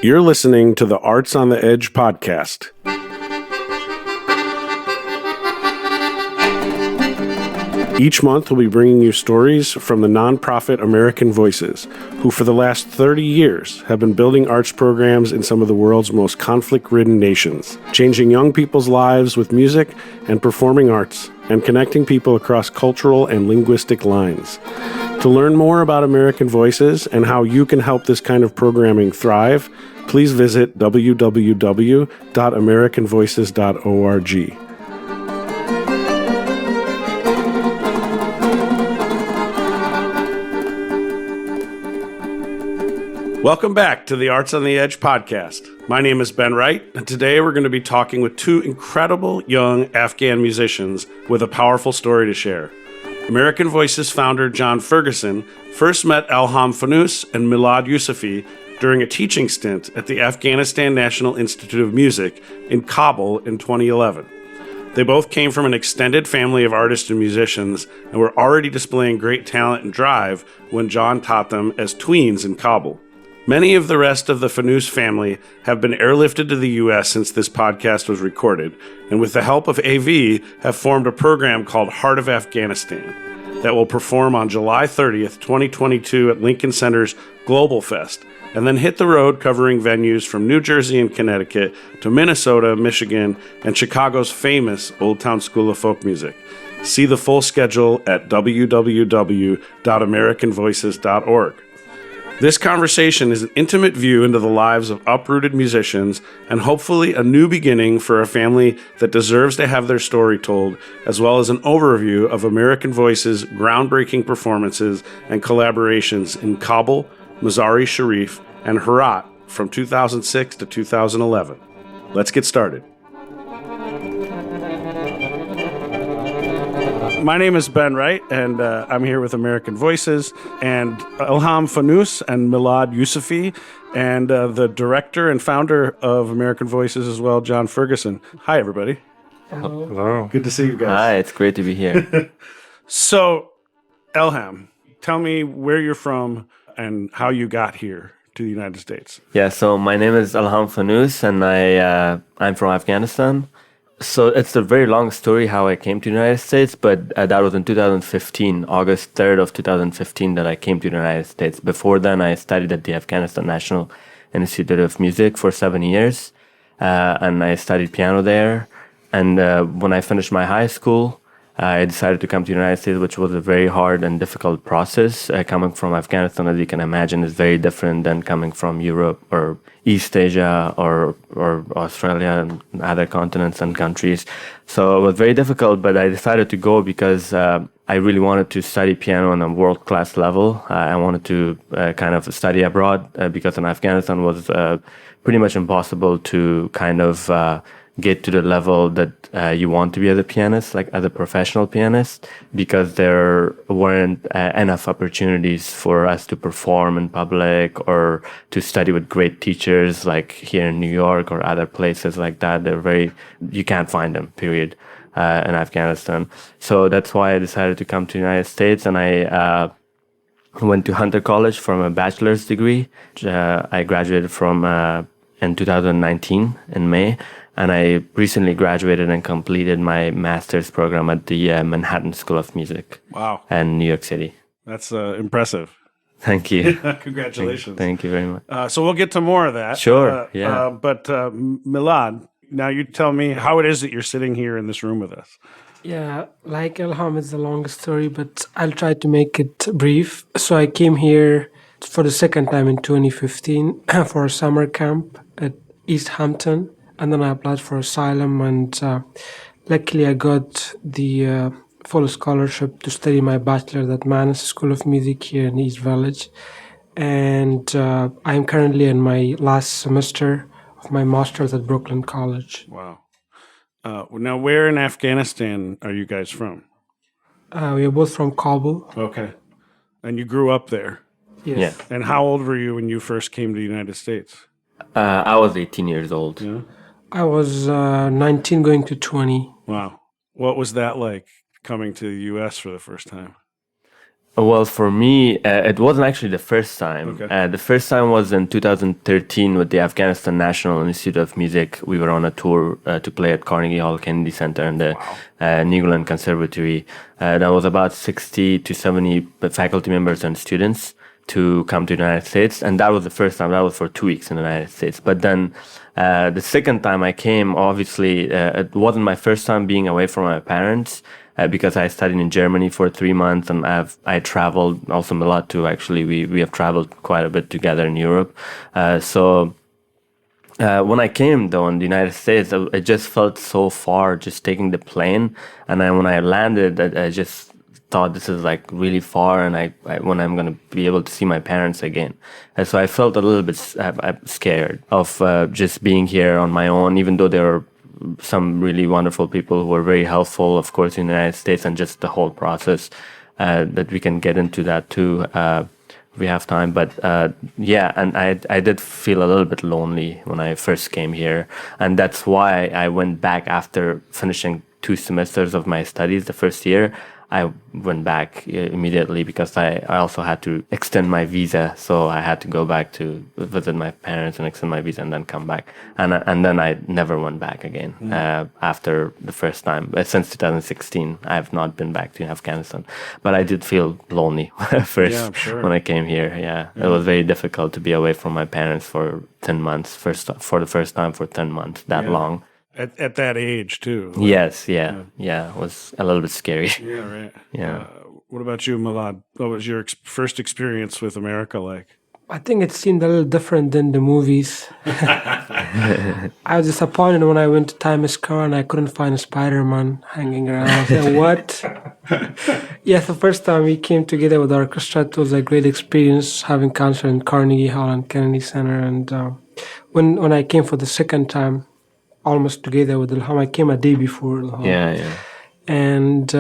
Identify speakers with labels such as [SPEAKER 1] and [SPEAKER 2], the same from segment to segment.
[SPEAKER 1] You're listening to the Arts on the Edge podcast. Each month, we'll be bringing you stories from the nonprofit American Voices, who for the last 30 years have been building arts programs in some of the world's most conflict-ridden nations, changing young people's lives with music and performing arts, and connecting people across cultural and linguistic lines. To learn more about American Voices and how you can help this kind of programming thrive, please visit www.americanvoices.org. Welcome back to the Arts on the Edge podcast. My name is Ben Wright, and today we're going to be talking with two incredible young Afghan musicians with a powerful story to share. American Voices founder John Ferguson first met Elham Fanoos and Milad Yousif during a teaching stint at the Afghanistan National Institute of Music in Kabul in 2011. They both came from an extended family of artists and musicians and were already displaying great talent and drive when John taught them as tweens in Kabul. Many of the rest of the Fanoos family have been airlifted to the U.S. since this podcast was recorded, and with the help of AV, have formed a program called Heart of Afghanistan that will perform on July 30th, 2022 at Lincoln Center's GlobalFEST, and then hit the road covering venues from New Jersey and Connecticut to Minnisota, Michigan, and Chicago's famous Old Town School of Folk Music. See the full schedule at www.americanvoices.org. This conversation is an intimate view into the lives of uprooted musicians and hopefully a new beginning for a family that deserves to have their story told, as well as an overview of American Voices' groundbreaking performances and collaborations in Kabul, Mazar-i-Sharif, and Herat from 2006 to 2011. Let's get started. My name is Ben Wright, and I'm here with American Voices, and Elham Fanoos and Milad Yousif, and the director and founder of American Voices as well, John Ferguson. Hi, everybody.
[SPEAKER 2] Hello.
[SPEAKER 1] Good to see you guys.
[SPEAKER 2] Hi, it's great to be here.
[SPEAKER 1] So, Elham, tell me where you're from and how you got here to the United States.
[SPEAKER 2] Yeah, so my name is Elham Fanoos, and I'm from Afghanistan. So it's a very long story how I came to the United States, but that was in 2015, August 3rd of 2015 that I came to the United States. Before then, I studied at the Afghanistan National Institute of Music for 7 years, and I studied piano there. And when I finished my high school, I decided to come to the United States, which was a very hard and difficult process. Coming from Afghanistan, as you can imagine, is very different than coming from Europe or East Asia or Australia and other continents and countries. So it was very difficult, but I decided to go because I really wanted to study piano on a world-class level. I wanted to kind of study abroad because in Afghanistan was pretty much impossible to kind of get to the level that you want to be as a pianist, like as a professional pianist, because there weren't enough opportunities for us to perform in public or to study with great teachers like here in New York or other places like that. You can't find them, period, in Afghanistan. So that's why I decided to come to the United States, and I went to Hunter College for a bachelor's degree. I graduated from in 2019 in May. And I recently graduated and completed my master's program at the Manhattan School of Music.
[SPEAKER 1] Wow.
[SPEAKER 2] In New York City.
[SPEAKER 1] That's impressive.
[SPEAKER 2] Thank you.
[SPEAKER 1] Congratulations.
[SPEAKER 2] Thank you very much.
[SPEAKER 1] So we'll get to more of that.
[SPEAKER 2] Sure, yeah.
[SPEAKER 1] But Milad, now you tell me how it is that you're sitting here in this room with us.
[SPEAKER 3] Yeah, like Elham, it's a long story, but I'll try to make it brief. So I came here for the second time in 2015 for a summer camp at East Hampton. And then I applied for asylum, and luckily I got the full scholarship to study my bachelor's at Manus School of Music here in East Village. And I am currently in my last semester of my master's at Brooklyn College.
[SPEAKER 1] Wow. Now, where in Afghanistan are you guys from?
[SPEAKER 3] We are both from Kabul.
[SPEAKER 1] Okay. And you grew up there?
[SPEAKER 3] Yes.
[SPEAKER 2] Yeah.
[SPEAKER 1] And how old were you when you first came to the United States?
[SPEAKER 2] I was 18 years old.
[SPEAKER 1] Yeah.
[SPEAKER 3] I was 19 going to 20.
[SPEAKER 1] Wow. What was that like, coming to the U.S. for the first time?
[SPEAKER 2] Well, for me, it wasn't actually the first time.
[SPEAKER 1] Okay.
[SPEAKER 2] The first time was in 2013 with the Afghanistan National Institute of Music. We were on a tour to play at Carnegie Hall Kennedy Center and the New England Conservatory. That was about 60 to 70 faculty members and students to come to the United States. And that was the first time. That was for 2 weeks in the United States. But then the second time I came, obviously, it wasn't my first time being away from my parents. Because I studied in Germany for 3 months, and I traveled also Milad too. Actually, we have traveled quite a bit together in Europe. So when I came though in the United States, it just felt so far just taking the plane. And then when I landed, I just thought this is like really far, and I when I'm gonna be able to see my parents again. And so I felt a little bit scared of just being here on my own, even though there were some really wonderful people who were very helpful, of course, in the United States, and just the whole process that we can get into that too. We have time, but yeah, and I did feel a little bit lonely when I first came here, and that's why I went back after finishing 2 semesters of my studies the first year. I went back immediately because I also had to extend my visa, so I had to go back to visit my parents and extend my visa and then come back. And then I never went back again after the first time. Since 2016, I have not been back to Afghanistan. But I did feel lonely first when I came here. Yeah, it was very difficult to be away from my parents for 10 months, for the first time for 10 months, that long.
[SPEAKER 1] At that age, too.
[SPEAKER 2] Yes, yeah. It was a little bit scary.
[SPEAKER 1] Yeah, right.
[SPEAKER 2] Yeah.
[SPEAKER 1] What about you, Milad? What was your first experience with America like?
[SPEAKER 3] I think it seemed a little different than the movies. I was disappointed when I went to Times Square and I couldn't find a Spider-Man hanging around. I said, what? Yes, the first time we came together with our orchestra, it was a great experience having concert in Carnegie Hall and Kennedy Center. And when I came for the second time, almost together with Elham, I came a day before Elham.
[SPEAKER 2] Yeah.
[SPEAKER 3] And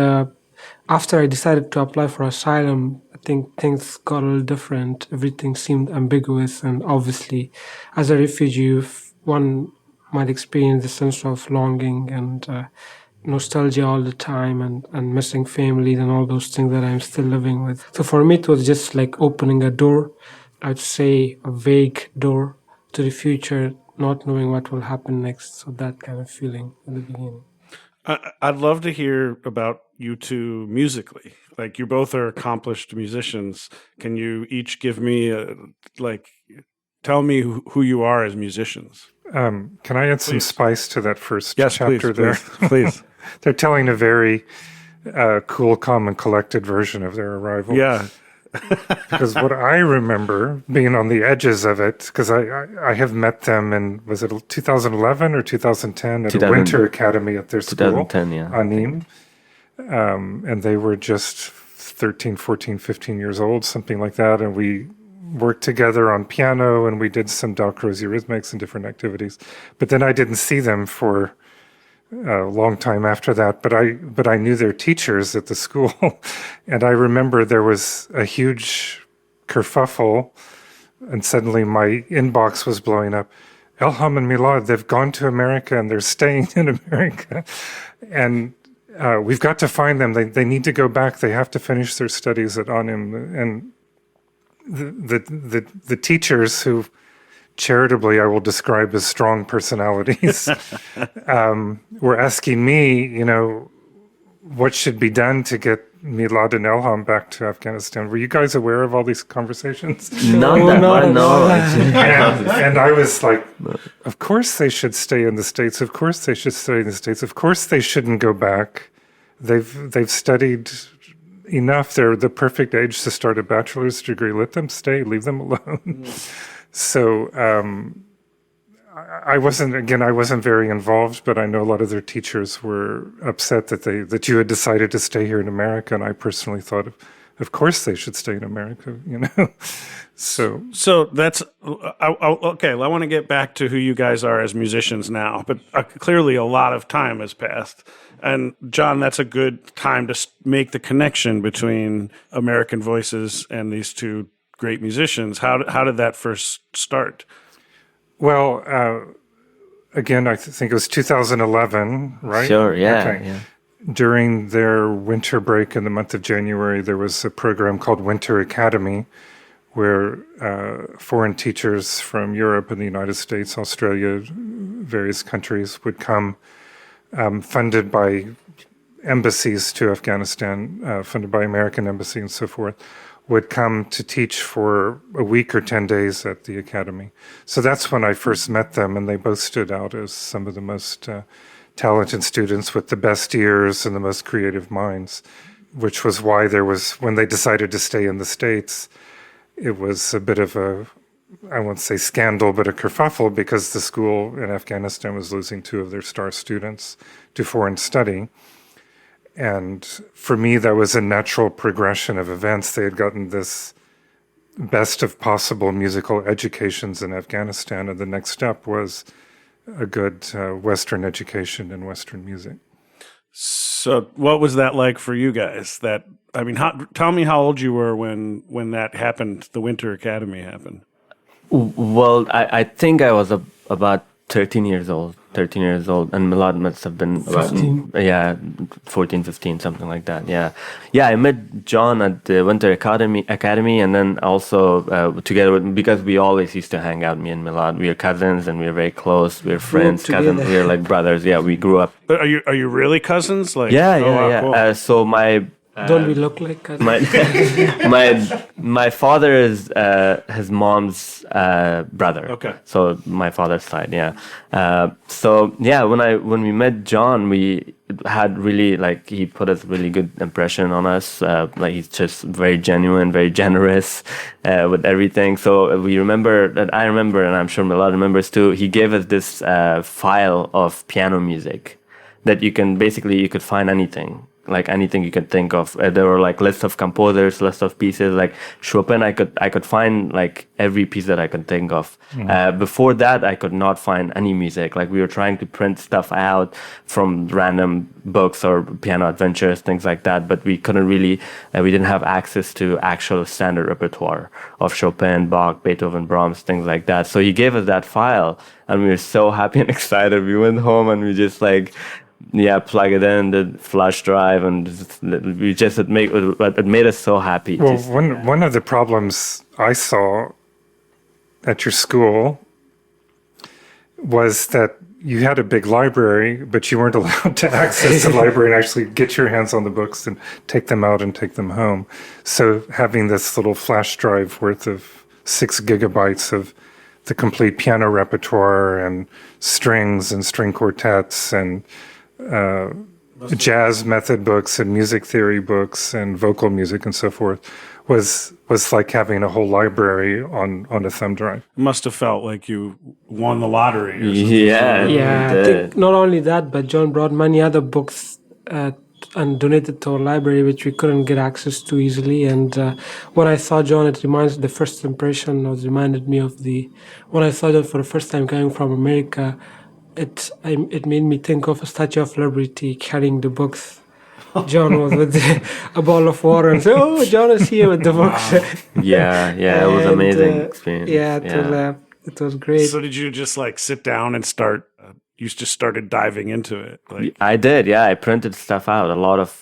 [SPEAKER 3] after I decided to apply for asylum, I think things got a little different. Everything seemed ambiguous, and obviously, as a refugee, one might experience a sense of longing and nostalgia all the time, and missing families and all those things that I'm still living with. So for me, it was just like opening a door, I'd say a vague door to the future, not knowing what will happen next. So that kind of feeling at the beginning.
[SPEAKER 1] I'd love to hear about you two musically. Like, you both are accomplished musicians. Can you each give me tell me who you are as musicians?
[SPEAKER 4] Can I add some spice to that first chapter
[SPEAKER 1] please,
[SPEAKER 4] there?
[SPEAKER 1] Please.
[SPEAKER 4] They're telling a very cool, calm, and collected version of their arrival.
[SPEAKER 1] Yeah.
[SPEAKER 4] Because what I remember being on the edges of it, because I have met them in, was it 2011 or 2010 at a winter academy at their school,
[SPEAKER 2] 2010, yeah.
[SPEAKER 4] ANIM. And they were just 13, 14, 15 years old, something like that. And we worked together on piano, and we did some Dalcroze rhythmics and different activities. But then I didn't see them for a long time after that, but I knew their teachers at the school, and I remember there was a huge kerfuffle, and suddenly my inbox was blowing up. Elham and Milad, they've gone to America and they're staying in America, and we've got to find them. They need to go back. They have to finish their studies at ANIM, and the teachers, who charitably I will describe as strong personalities, were asking me, what should be done to get Milad and Elham back to Afghanistan. Were you guys aware of all these conversations?
[SPEAKER 2] No.
[SPEAKER 4] And I was like, of course they should stay in the States. Of course they should stay in the States. Of course they shouldn't go back. They've studied enough. They're the perfect age to start a bachelor's degree. Let them stay. Leave them alone. So I wasn't very involved, but I know a lot of their teachers were upset that you had decided to stay here in America, and I personally thought, of course they should stay in America, So
[SPEAKER 1] that's okay. I want to get back to who you guys are as musicians now, but clearly a lot of time has passed. And John, that's a good time to make the connection between American Voices and these two great musicians. How did that first start?
[SPEAKER 4] Well, again, I think it was 2011, right?
[SPEAKER 2] Sure, yeah.
[SPEAKER 4] Okay.
[SPEAKER 2] Yeah.
[SPEAKER 4] during their winter break in the month of January, there was a program called Winter Academy, where foreign teachers from Europe and the United States, Australia, various countries would come, funded by embassies to Afghanistan, funded by American Embassy and so forth, would come to teach for a week or 10 days at the academy. So that's when I first met them, and they both stood out as some of the most talented students with the best ears and the most creative minds, which was why there was, when they decided to stay in the States, it was a bit of a, I won't say scandal, but a kerfuffle, because the school in Afghanistan was losing 2 of their star students to foreign study. And for me, that was a natural progression of events. They had gotten this best of possible musical educations in Afghanistan, and the next step was a good Western education in Western music.
[SPEAKER 1] So what was that like for you guys? Tell me how old you were when that happened, the Winter Academy happened.
[SPEAKER 2] Well, I think I was about 13 years old, and Milad must have been about 14, 15, something like that. Yeah, I met John at the Winter Academy, and then also together with, because we always used to hang out, me and Milad. We are cousins, and we are very close. We are friends, cousins. We are like brothers. Yeah, we grew up.
[SPEAKER 1] But are you really cousins? Like,
[SPEAKER 2] yeah.
[SPEAKER 1] Cool.
[SPEAKER 2] So my.
[SPEAKER 3] Don't we look like cousins?
[SPEAKER 2] My father is his mom's brother.
[SPEAKER 1] Okay.
[SPEAKER 2] So my father's side, yeah. When we met John, we had really, like, he put a really good impression on us. Like, he's just very genuine, very generous with everything. So I remember, and I'm sure Milad remembers too, he gave us this file of piano music that you could find anything. Like anything you could think of. There were like lists of composers, lists of pieces. Like Chopin, I could find like every piece that I could think of. Before that, I could not find any music. Like we were trying to print stuff out from random books or piano adventures, things like that. But we couldn't really, we didn't have access to actual standard repertoire of Chopin, Bach, Beethoven, Brahms, things like that. So he gave us that file, and we were so happy and excited. We went home and we just like, plug it in the flash drive, and it made us so happy.
[SPEAKER 4] Well, one of the problems I saw at your school was that you had a big library, but you weren't allowed to access the library and actually get your hands on the books and take them out and take them home. So having this little flash drive worth of 6 gigabytes of the complete piano repertoire and strings and string quartets and jazz method books and music theory books and vocal music and so forth was like having a whole library on a thumb drive.
[SPEAKER 1] Must have felt like you won the lottery or something.
[SPEAKER 3] Yeah, I think not only that, but John brought many other books and donated to our library, which we couldn't get access to easily. And when I saw John, the first impression reminded me of when I saw John for the first time coming from America. It made me think of a Statue of Liberty carrying the books. John was with a bottle of water and said, "Oh, John is here with the books."
[SPEAKER 2] It was an amazing experience.
[SPEAKER 3] It was great.
[SPEAKER 1] So did you just like sit down and start? You just started diving into it. Like
[SPEAKER 2] I did, yeah. I printed stuff out. A lot of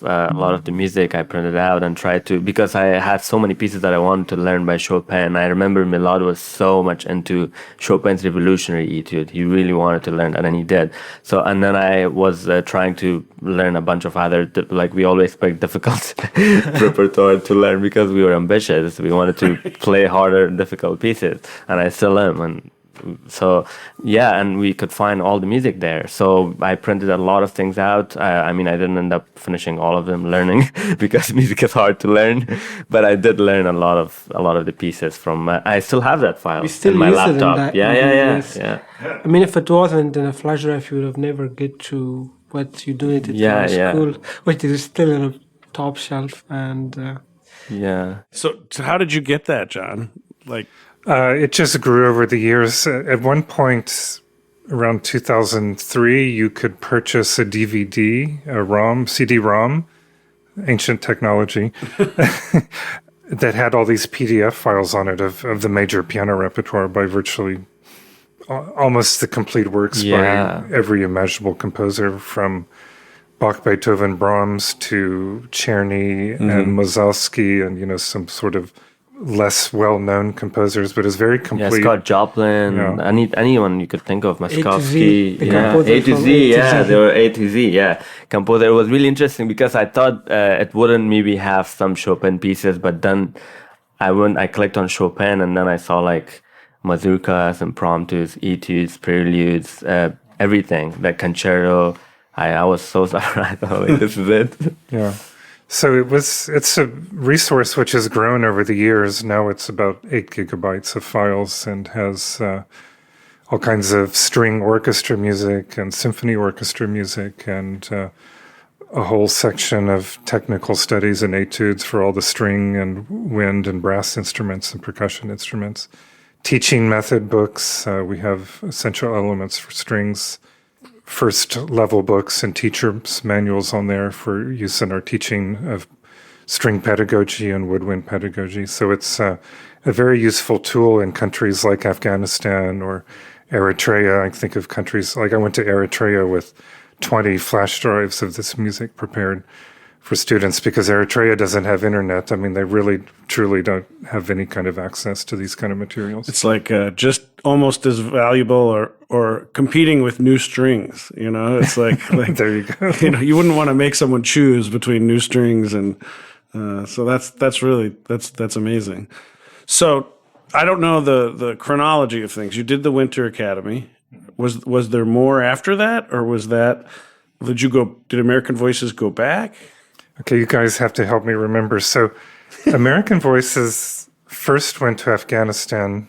[SPEAKER 2] the music I printed out and tried to, because I had so many pieces that I wanted to learn by Chopin. I remember Milad was so much into Chopin's Revolutionary Etude. He really wanted to learn that, and he did. So, and then I was trying to learn a bunch of other, like we always pick difficult repertoire to learn because we were ambitious. We wanted to play harder, difficult pieces, and I still am. And so and we could find all the music there. So I printed a lot of things out. I didn't end up finishing all of them learning because music is hard to learn, but I did learn a lot of the pieces from. I still have that file in my laptop. Yeah.
[SPEAKER 3] I mean, if it wasn't in a flash drive, you would have never get to what you donated to school, which is still in a top shelf. And
[SPEAKER 1] So how did you get that, John? Like.
[SPEAKER 4] It just grew over the years. At one point, around 2003, you could purchase a DVD, CD-ROM, ancient technology, that had all these PDF files on it of the major piano repertoire by virtually almost the complete works by every imaginable composer from Bach, Beethoven, Brahms to Czerny and Mozalsky and, some sort of less well-known composers, but it's very complete.
[SPEAKER 2] Yeah, Scott Joplin, anyone you could think of, Maskowski,
[SPEAKER 3] A to Z,
[SPEAKER 2] they were A to Z, composer. It was really interesting because I thought it wouldn't maybe have some Chopin pieces, but then I clicked on Chopin and then I saw like mazurkas, impromptus, etudes, preludes, everything, like concerto. I was so surprised. I thought, like, this is it.
[SPEAKER 4] Yeah. So it's a resource which has grown over the years. Now it's about 8 gigabytes of files and has all kinds of string orchestra music and symphony orchestra music and a whole section of technical studies and etudes for all the string and wind and brass instruments and percussion instruments. Teaching method books. We have essential elements for strings, first level books and teacher's manuals on there for use in our teaching of string pedagogy and woodwind pedagogy. So it's a very useful tool in countries like Afghanistan or Eritrea. I think of countries like I went to Eritrea with 20 flash drives of this music prepared for students because Eritrea doesn't have internet. I mean, they really, truly don't have any kind of access to these kind of materials.
[SPEAKER 1] It's like just almost as valuable or competing with new strings, It's like
[SPEAKER 4] there you go.
[SPEAKER 1] You wouldn't want to make someone choose between new strings and so that's amazing. So I don't know the chronology of things. You did the Winter Academy. Was there more after that, or did American Voices go back?
[SPEAKER 4] Okay, you guys have to help me remember. So American Voices first went to Afghanistan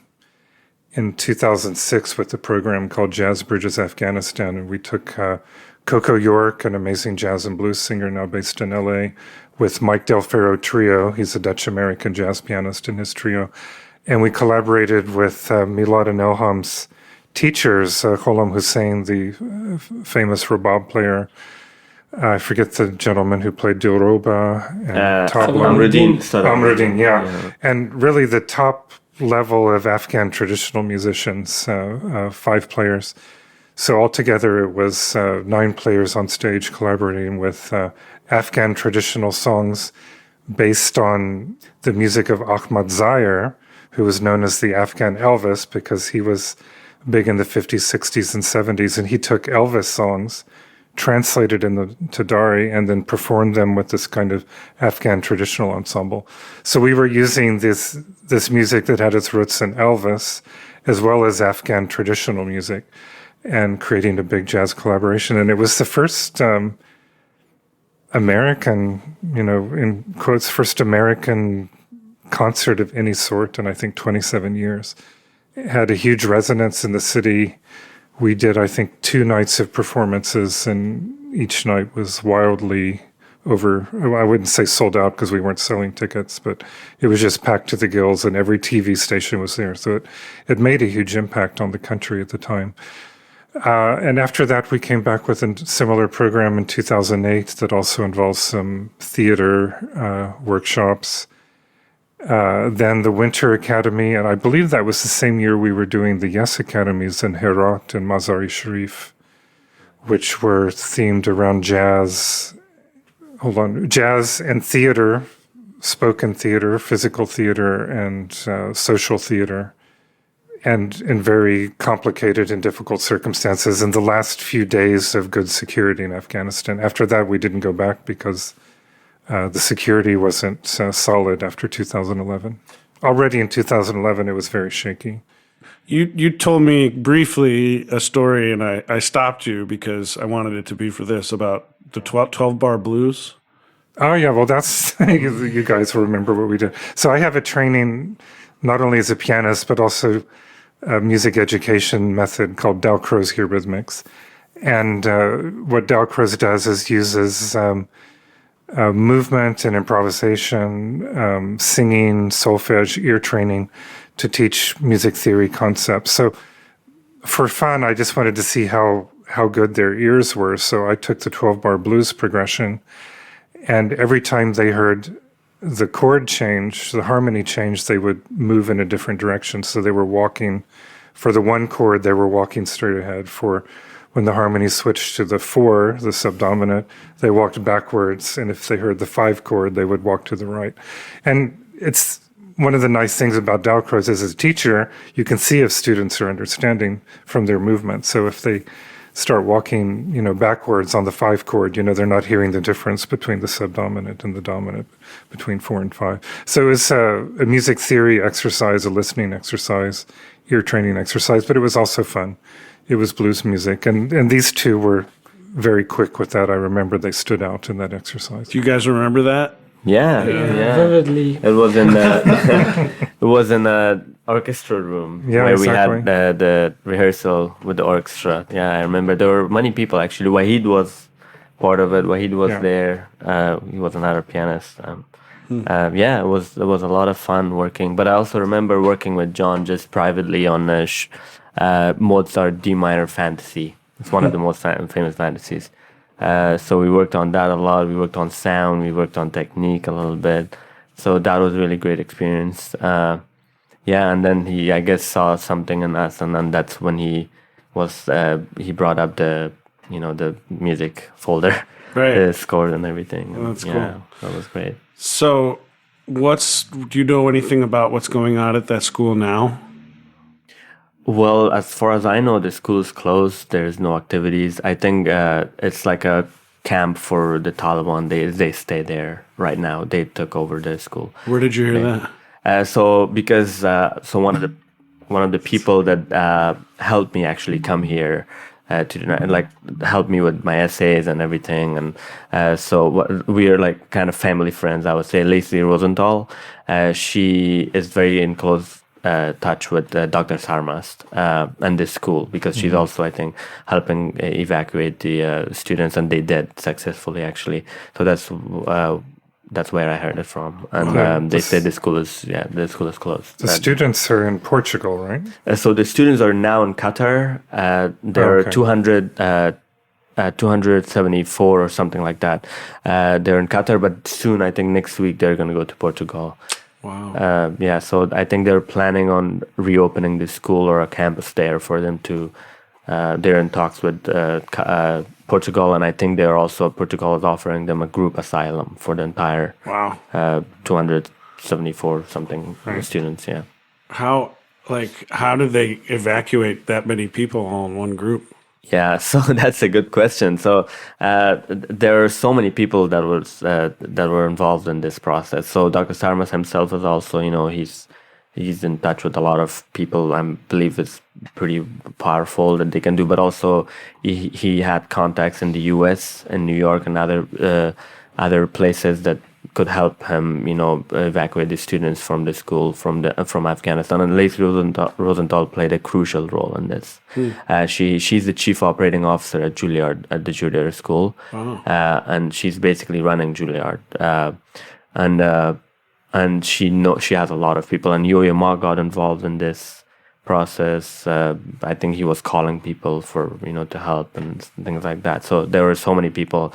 [SPEAKER 4] in 2006 with a program called Jazz Bridges Afghanistan. And we took Coco York, an amazing jazz and blues singer now based in LA, with Mike Del Ferro Trio. He's a Dutch-American jazz pianist in his trio. And we collaborated with Milad and Elham's teachers, Ghulam Hussein, the famous rabab player. I forget the gentleman who played Dilruba and Amruddin, yeah. And really the top level of Afghan traditional musicians, 5 players. So altogether it was 9 players on stage collaborating with Afghan traditional songs based on the music of Ahmad Zair, who was known as the Afghan Elvis because he was big in the 50s, 60s, and 70s. And he took Elvis songs, translated to Dari, and then performed them with this kind of Afghan traditional ensemble. So we were using this music that had its roots in Elvis, as well as Afghan traditional music, and creating a big jazz collaboration. And it was the first American, in quotes, first American concert of any sort in, I think, 27 years. It had a huge resonance in the city. We did, I think, 2 nights of performances, and each night was wildly over. I wouldn't say sold out because we weren't selling tickets, but it was just packed to the gills, and every TV station was there. So it made a huge impact on the country at the time. And after that, we came back with a similar program in 2008 that also involves some theater workshops. Then the Winter Academy, and I believe that was the same year we were doing the Yes Academies in Herat and Mazar-i-Sharif, which were themed around jazz and theater, spoken theater, physical theater, and social theater, and in very complicated and difficult circumstances in the last few days of good security in Afghanistan. After that, we didn't go back because the security wasn't solid after 2011. Already in 2011, it was very shaky.
[SPEAKER 1] You told me briefly a story, and I stopped you because I wanted it to be for this, about the 12-bar blues.
[SPEAKER 4] Oh, yeah. Well, that's you guys will remember what we did. So I have a training not only as a pianist, but also a music education method called Dalcroze Eurythmics. And what Dalcroze does is uses movement and improvisation, singing, solfege, ear training to teach music theory concepts. So for fun, I just wanted to see how good their ears were. So I took the 12-bar blues progression, and every time they heard the chord change, the harmony change, they would move in a different direction. So they were walking, for the one chord, they were walking straight ahead. For when the harmony switched to the 4, the subdominant, they walked backwards. And if they heard the 5 chord, they would walk to the right. And it's one of the nice things about Dalcroze is, as a teacher, you can see if students are understanding from their movement. So if they start walking, backwards on the 5 chord, they're not hearing the difference between the subdominant and the dominant, between 4 and 5. So it's a music theory exercise, a listening exercise, ear training exercise, but it was also fun. It was blues music. And these two were very quick with that. I remember they stood out in that exercise.
[SPEAKER 1] Do you guys remember that?
[SPEAKER 2] Yeah.
[SPEAKER 3] Vividly.
[SPEAKER 2] It was in the orchestra room where
[SPEAKER 4] exactly.
[SPEAKER 2] we had the rehearsal with the orchestra. Yeah, I remember there were many people actually. Wahid was part of it. Wahid was there. He was another pianist. It was a lot of fun working. But I also remember working with John just privately on Mozart D minor Fantasy. It's one of the most famous fantasies. So we worked on that a lot. We worked on sound. We worked on technique a little bit. So that was a really great experience. And then he, I guess, saw something in us, and then that's when he brought up the music folder,
[SPEAKER 1] right,
[SPEAKER 2] the score and everything.
[SPEAKER 1] Well, that's cool.
[SPEAKER 2] That was great.
[SPEAKER 1] So, do you know anything about what's going on at that school now?
[SPEAKER 2] Well, as far as I know, the school is closed. There's no activities. I think it's like a camp for the Taliban. They stay there right now. They took over the school.
[SPEAKER 1] Where did you hear that?
[SPEAKER 2] So one of the people that helped me actually come here helped me with my essays and everything, and so we are like kind of family friends. I would say Lacey Rosenthal. She is very in close touch with Dr. Sarmast and this school, because she's also, I think, helping evacuate the students, and they did successfully actually. So that's where I heard it from, and they said the school is closed.
[SPEAKER 4] The students are in Portugal, right?
[SPEAKER 2] So the students are now in Qatar. There are 274 or something like that. They're in Qatar, but soon, I think next week, they're going to go to Portugal.
[SPEAKER 1] Wow.
[SPEAKER 2] So I think they're planning on reopening the school or a campus there for them to. They're in talks with Portugal, and I think Portugal is offering them a group asylum for the entire 274 something students. Yeah.
[SPEAKER 1] How did they evacuate that many people all in one group?
[SPEAKER 2] Yeah, so that's a good question. So there are so many people that were involved in this process. So Dr. Sarmas himself is also, he's in touch with a lot of people. I believe it's pretty powerful that they can do. But also he had contacts in the U.S. and New York and other places that could help him, evacuate the students from the school from Afghanistan. And Lacey Rosenthal played a crucial role in this. She's the chief operating officer at Juilliard, at the Juilliard School, and she's basically running Juilliard. And she has a lot of people. And Yo-Yo Ma got involved in this process. I think he was calling people for to help and things like that. So there were so many people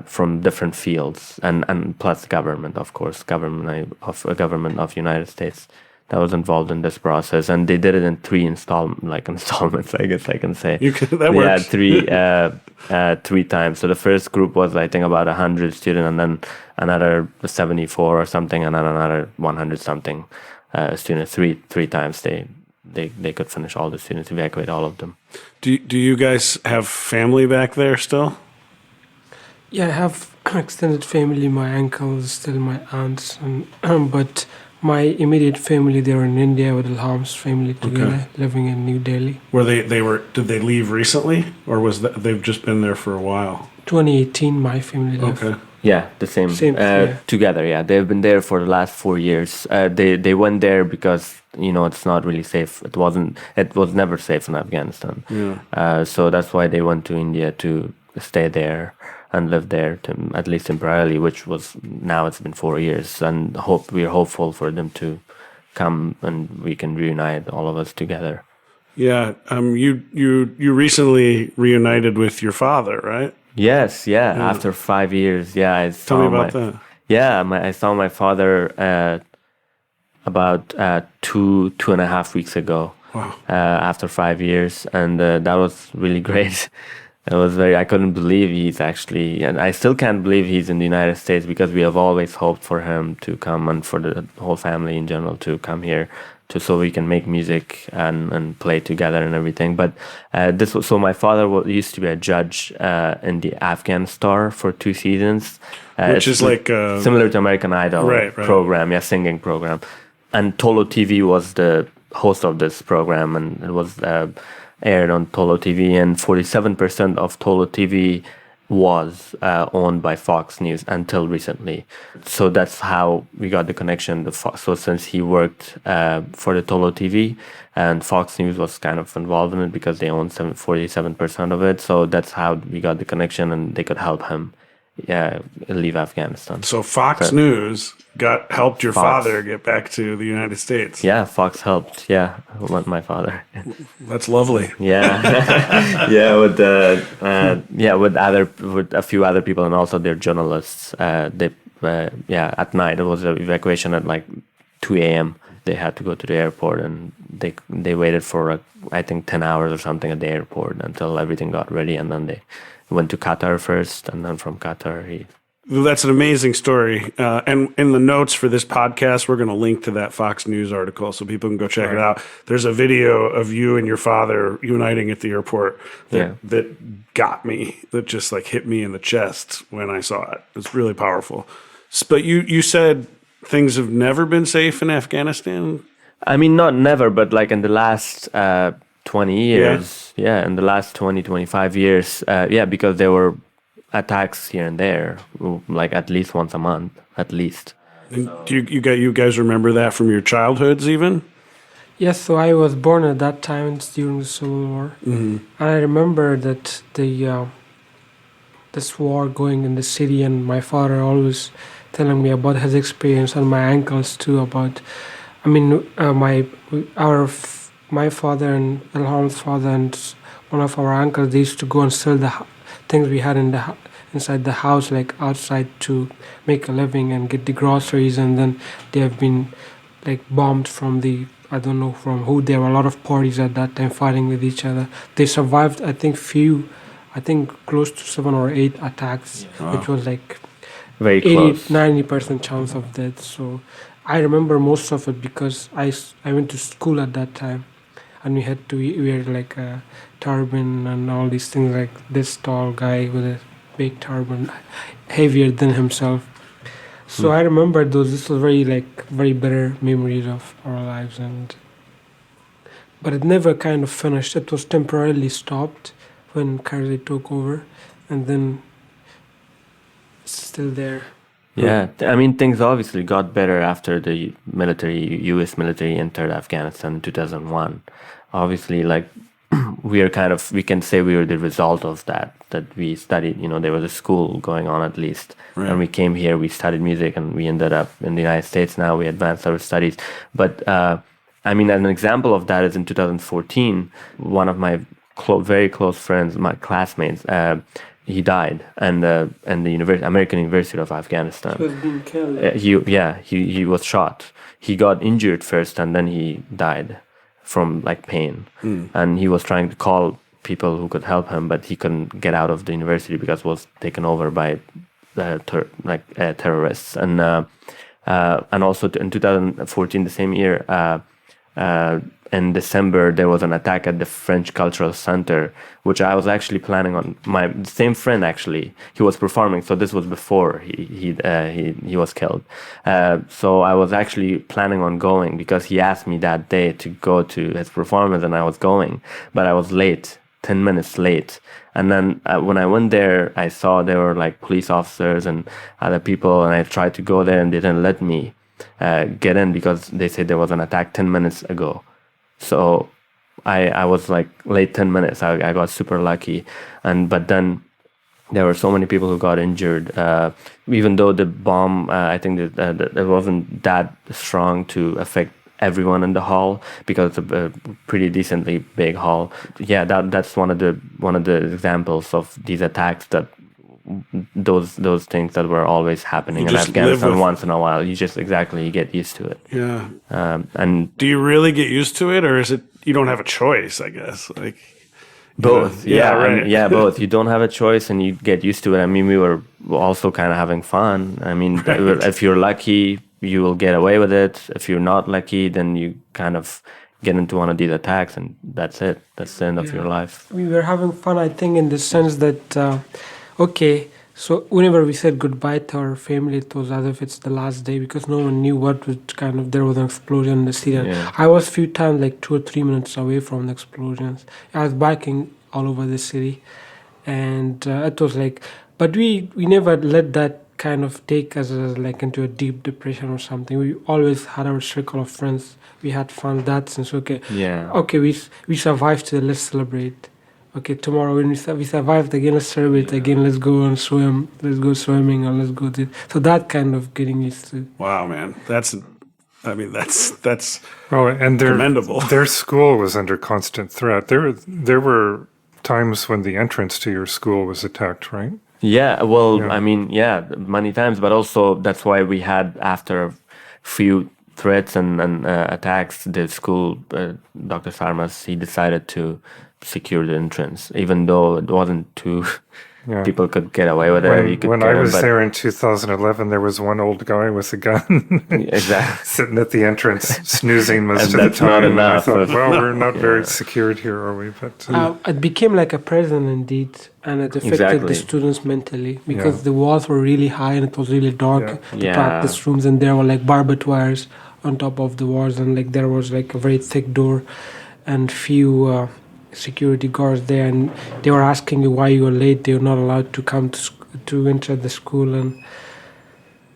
[SPEAKER 2] from different fields, and plus government, of course, government of United States that was involved in this process, and they did it in 3 installments, I guess I can say.
[SPEAKER 1] That works.
[SPEAKER 2] Yeah, three times. So the first group was, I think, about 100 students, and then another 74 or something, and then another 100 something students. Three times they could finish all the students, evacuate all of them.
[SPEAKER 1] Do you guys have family back there still?
[SPEAKER 3] Yeah, I have extended family. My uncle is still my aunts, but my immediate family, they were in India with Elham's family together, living in New Delhi.
[SPEAKER 1] Did they leave recently, or they've just been there for a while?
[SPEAKER 3] 2018, my family left.
[SPEAKER 1] Okay.
[SPEAKER 2] Yeah, the same together. Yeah, they've been there for the last 4 years. They went there because it's not really safe. It was never safe in Afghanistan.
[SPEAKER 1] Yeah.
[SPEAKER 2] So that's why they went to India to stay there and live there, at least temporarily. Now it's been 4 years, and we're hopeful for them to come and we can reunite all of us together.
[SPEAKER 1] Yeah. You recently reunited with your father, right?
[SPEAKER 2] Yes, yeah. After 5 years, yeah.
[SPEAKER 1] Tell me about that.
[SPEAKER 2] Yeah, I saw my father about 2.5 weeks ago. after 5 years, and that was really great. It was I couldn't believe he's actually, and I still can't believe he's in the United States, because we have always hoped for him to come, and for the whole family in general to come here, so we can make music and play together and everything. But so my father used to be a judge in the Afghan Star for 2 seasons,
[SPEAKER 1] which is like
[SPEAKER 2] similar to American Idol program, singing program. And Tolo TV was the host of this program, and it was aired on Tolo TV, and 47% of Tolo TV was owned by Fox News until recently. So that's how we got the connection. So since he worked for the Tolo TV, and Fox News was kind of involved in it because they owned 47% of it. So that's how we got the connection, and they could help him leave Afghanistan.
[SPEAKER 1] So Fox News helped your father get back to the United States.
[SPEAKER 2] Yeah, Fox helped. Yeah, my father.
[SPEAKER 1] That's lovely.
[SPEAKER 2] Yeah, with a few other people, and also their journalists. At night it was an evacuation at like 2 a.m. They had to go to the airport, and they waited for I think 10 hours or something at the airport until everything got ready, and then they went to Qatar first, and then from Qatar
[SPEAKER 1] That's an amazing story. And in the notes for this podcast, we're going to link to that Fox News article so people can go check it out. There's a video of you and your father uniting at the airport that got me, that just like hit me in the chest when I saw it. It's really powerful. But you said things have never been safe in Afghanistan?
[SPEAKER 2] I mean, not never, but like in the last 20 years, in the last 20, 25 years, because there were attacks here and there, like at least once a month, at least.
[SPEAKER 1] And do you guys remember that from your childhoods even?
[SPEAKER 3] Yes, so I was born at that time. It's during the Civil War. And I remember that this war going in the city, and my father always telling me about his experience, and my uncles too about, my father and Elham's father and one of our uncles, they used to go and sell the things we had inside the house, like outside, to make a living and get the groceries. And then they have been like bombed from I don't know from who. There were a lot of parties at that time fighting with each other. They survived, I think close to 7 or 8 attacks, which was like
[SPEAKER 2] very close,
[SPEAKER 3] 90% chance of death. So I remember most of it because I went to school at that time, and we had to wear like a turban and all these things, like this tall guy with a big turban, heavier than himself. So I remember this was very bitter memories of our lives, but it never kind of finished. It was temporarily stopped when Karzai took over, and then it's still there.
[SPEAKER 2] Yeah, I mean, things obviously got better after the U.S. military entered Afghanistan in 2001. Obviously, like, we can say we were the result of that we studied, there was a school going on at least. Right. And we came here, we studied music, and we ended up in the United States. Now we advanced our studies. But, an example of that is in 2014, one of my very close friends, my classmates, he died, and the American University of Afghanistan.
[SPEAKER 3] He was being killed.
[SPEAKER 2] He was shot. He got injured first, and then he died from like pain. And he was trying to call people who could help him, but he couldn't get out of the university because it was taken over by terrorists. And also in 2014, the same year, in December, there was an attack at the French Cultural Center, which I was actually planning on. My same friend, actually, he was performing. So this was before he was killed. So I was actually planning on going because he asked me that day to go to his performance, and I was going, but I was late, 10 minutes late. And then when I went there, I saw there were like police officers and other people, and I tried to go there, and they didn't let me get in because they said there was an attack 10 minutes ago. So I was like late 10 minutes. I got super lucky. But then there were so many people who got injured. Even though the bomb, I think that it wasn't that strong to affect everyone in the hall because it's a pretty decently big hall. Yeah, that's one of the examples of these attacks that those things that were always happening
[SPEAKER 1] You
[SPEAKER 2] in
[SPEAKER 1] just live
[SPEAKER 2] Afghanistan
[SPEAKER 1] with-
[SPEAKER 2] once in a while. You get used to it.
[SPEAKER 1] Yeah.
[SPEAKER 2] And
[SPEAKER 1] Do you really get used to it, or is it you don't have a choice? I guess like
[SPEAKER 2] both.
[SPEAKER 1] Yeah,
[SPEAKER 2] Yeah,
[SPEAKER 1] right.
[SPEAKER 2] yeah, both. You don't have a choice, and you get used to it. I mean, we were also kind of having fun. I mean, if you're lucky, you will get away with it. If you're not lucky, then you kind of get into one of these attacks, and that's it. That's the end of your life.
[SPEAKER 3] We were having fun, I think, in the sense that, so whenever we said goodbye to our family, it was as if it's the last day because no one knew what was there was an explosion in the city.
[SPEAKER 2] Yeah.
[SPEAKER 3] I was a few times, like 2 or 3 minutes away from the explosions. I was biking all over the city, and it was like, but we never let that kind of take us like into a deep depression or something. We always had our circle of friends. We had fun. That since we survived today. Let's celebrate. Okay, tomorrow when we survived again, let's celebrate again. Let's go and swim. Let's go swimming or let's go to. So that kind of getting used to.
[SPEAKER 1] wow, man, that's
[SPEAKER 4] Oh, and
[SPEAKER 1] commendable.
[SPEAKER 4] their school was under constant threat. There were times when the entrance to your school was attacked, right?
[SPEAKER 2] Yeah, well,
[SPEAKER 4] Yeah.
[SPEAKER 2] I mean, yeah, many times, but also that's why we had, after a few threats and attacks, the school, Dr. Sarmas, he decided to secure the entrance, even though it wasn't too,
[SPEAKER 4] Yeah.
[SPEAKER 2] people could get away with it. You could
[SPEAKER 4] When
[SPEAKER 2] get
[SPEAKER 4] I
[SPEAKER 2] them,
[SPEAKER 4] was
[SPEAKER 2] but-
[SPEAKER 4] there in 2011, there was one old guy with a gun
[SPEAKER 2] Exactly.
[SPEAKER 4] sitting at the entrance, snoozing most
[SPEAKER 2] And
[SPEAKER 4] of the
[SPEAKER 2] that's not
[SPEAKER 4] time. And I
[SPEAKER 2] enough.
[SPEAKER 4] thought, well, we're not very secured here, are we? But
[SPEAKER 3] It became like a prison indeed, and it affected
[SPEAKER 2] Exactly.
[SPEAKER 3] the students mentally because the walls were really high and it was really dark.
[SPEAKER 4] Yeah.
[SPEAKER 3] The
[SPEAKER 2] Yeah.
[SPEAKER 3] practice rooms, and there were like barbed wires on top of the walls, and like there was like a very thick door, and few security guards there, and they were asking you why you were late. They were not allowed to come to enter the school and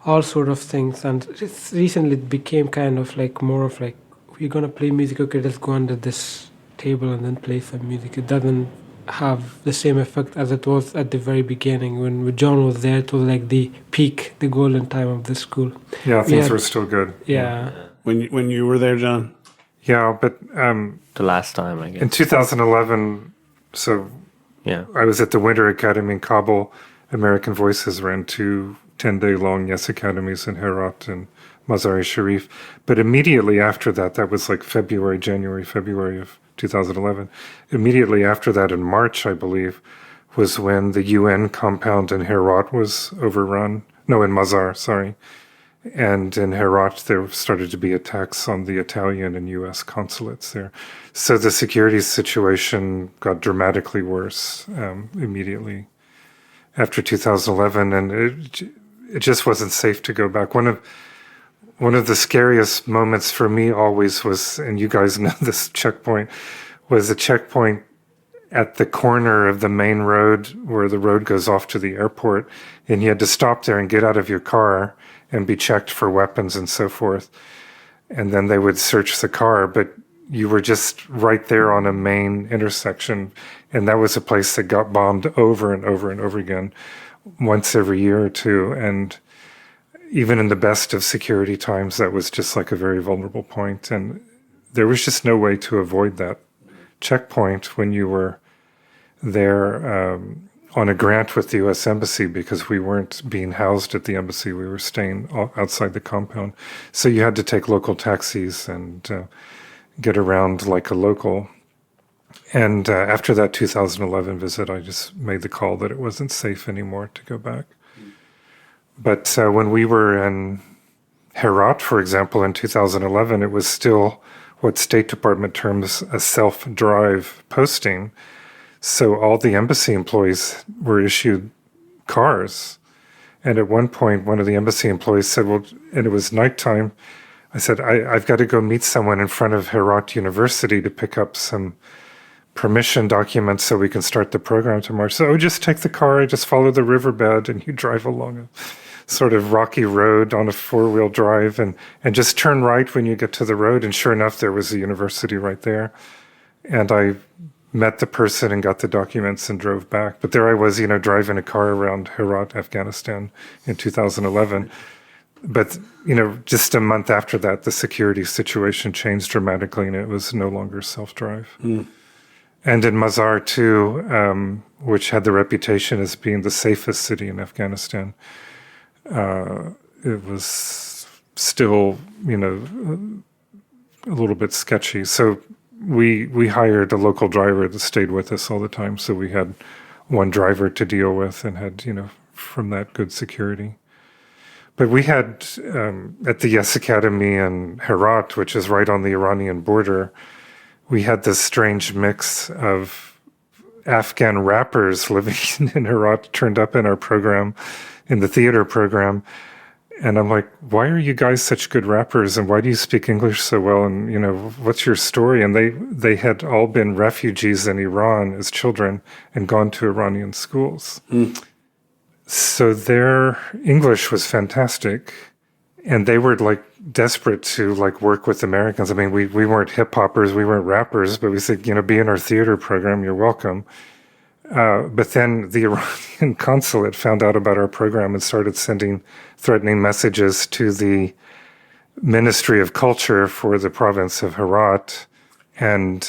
[SPEAKER 3] all sort of things. And recently it became kind of like more of like, we're gonna play music. Okay, let's go under this table and then play some music. It doesn't have the same effect as it was at the very beginning when John was there. It was like the peak, the golden time of the school.
[SPEAKER 4] yeah, things
[SPEAKER 3] Yeah.
[SPEAKER 4] were still good.
[SPEAKER 3] Yeah.
[SPEAKER 1] When you were there, John.
[SPEAKER 4] Yeah, but
[SPEAKER 2] The last time, I
[SPEAKER 4] in
[SPEAKER 2] guess.
[SPEAKER 4] 2011, so
[SPEAKER 2] Yeah.
[SPEAKER 4] I was at the Winter Academy in Kabul. American Voices ran 2 10-day-long Yes Academies in Herat and Mazar-i-Sharif. But immediately after that, that was like February of 2011. Immediately after that, in March, I believe, was when the UN compound in Herat was overrun. No, in Mazar, sorry. And in Herat, there started to be attacks on the Italian and U.S. consulates there. So the security situation got dramatically worse immediately after 2011, and it just wasn't safe to go back. One of the scariest moments for me always was, and you guys know this checkpoint, was a checkpoint at the corner of the main road where the road goes off to the airport, and you had to stop there and get out of your car and be checked for weapons and so forth. And then they would search the car, but you were just right there on a main intersection. And that was a place that got bombed over and over and over again, once every year or two. And even in the best of security times, that was just like a very vulnerable point. And there was just no way to avoid that checkpoint when you were there on a grant with the U.S. Embassy, because we weren't being housed at the embassy. We were staying outside the compound. So you had to take local taxis and get around like a local. And after that 2011 visit, I just made the call that it wasn't safe anymore to go back. But when we were in Herat, for example, in 2011, it was still what State Department terms a self-drive posting. So all the embassy employees were issued cars. And at one point, one of the embassy employees said, well, and it was nighttime, I said, I've got to go meet someone in front of Herat University to pick up some permission documents so we can start the program tomorrow. So just take the car, just follow the riverbed, and you drive along a sort of rocky road on a 4-wheel drive and just turn right when you get to the road. And sure enough, there was a university right there. And I met the person and got the documents and drove back. But there I was, driving a car around Herat, Afghanistan in 2011. But, just a month after that, the security situation changed dramatically and it was no longer self-drive. And in Mazar too, which had the reputation as being the safest city in Afghanistan. It was still, a little bit sketchy. So we hired a local driver that stayed with us all the time. So we had one driver to deal with and had, from that, good security. But we had, at the Yes Academy in Herat, which is right on the Iranian border, we had this strange mix of Afghan rappers living in Herat turned up in our program, in the theater program. And I'm like, why are you guys such good rappers? And why do you speak English so well? And, what's your story? And they had all been refugees in Iran as children and gone to Iranian schools. So their English was fantastic. And they were desperate to work with Americans. I mean, we weren't hip hoppers, we weren't rappers, but we said, be in our theater program, you're welcome. But then the Iranian consulate found out about our program and started sending threatening messages to the Ministry of Culture for the province of Herat. And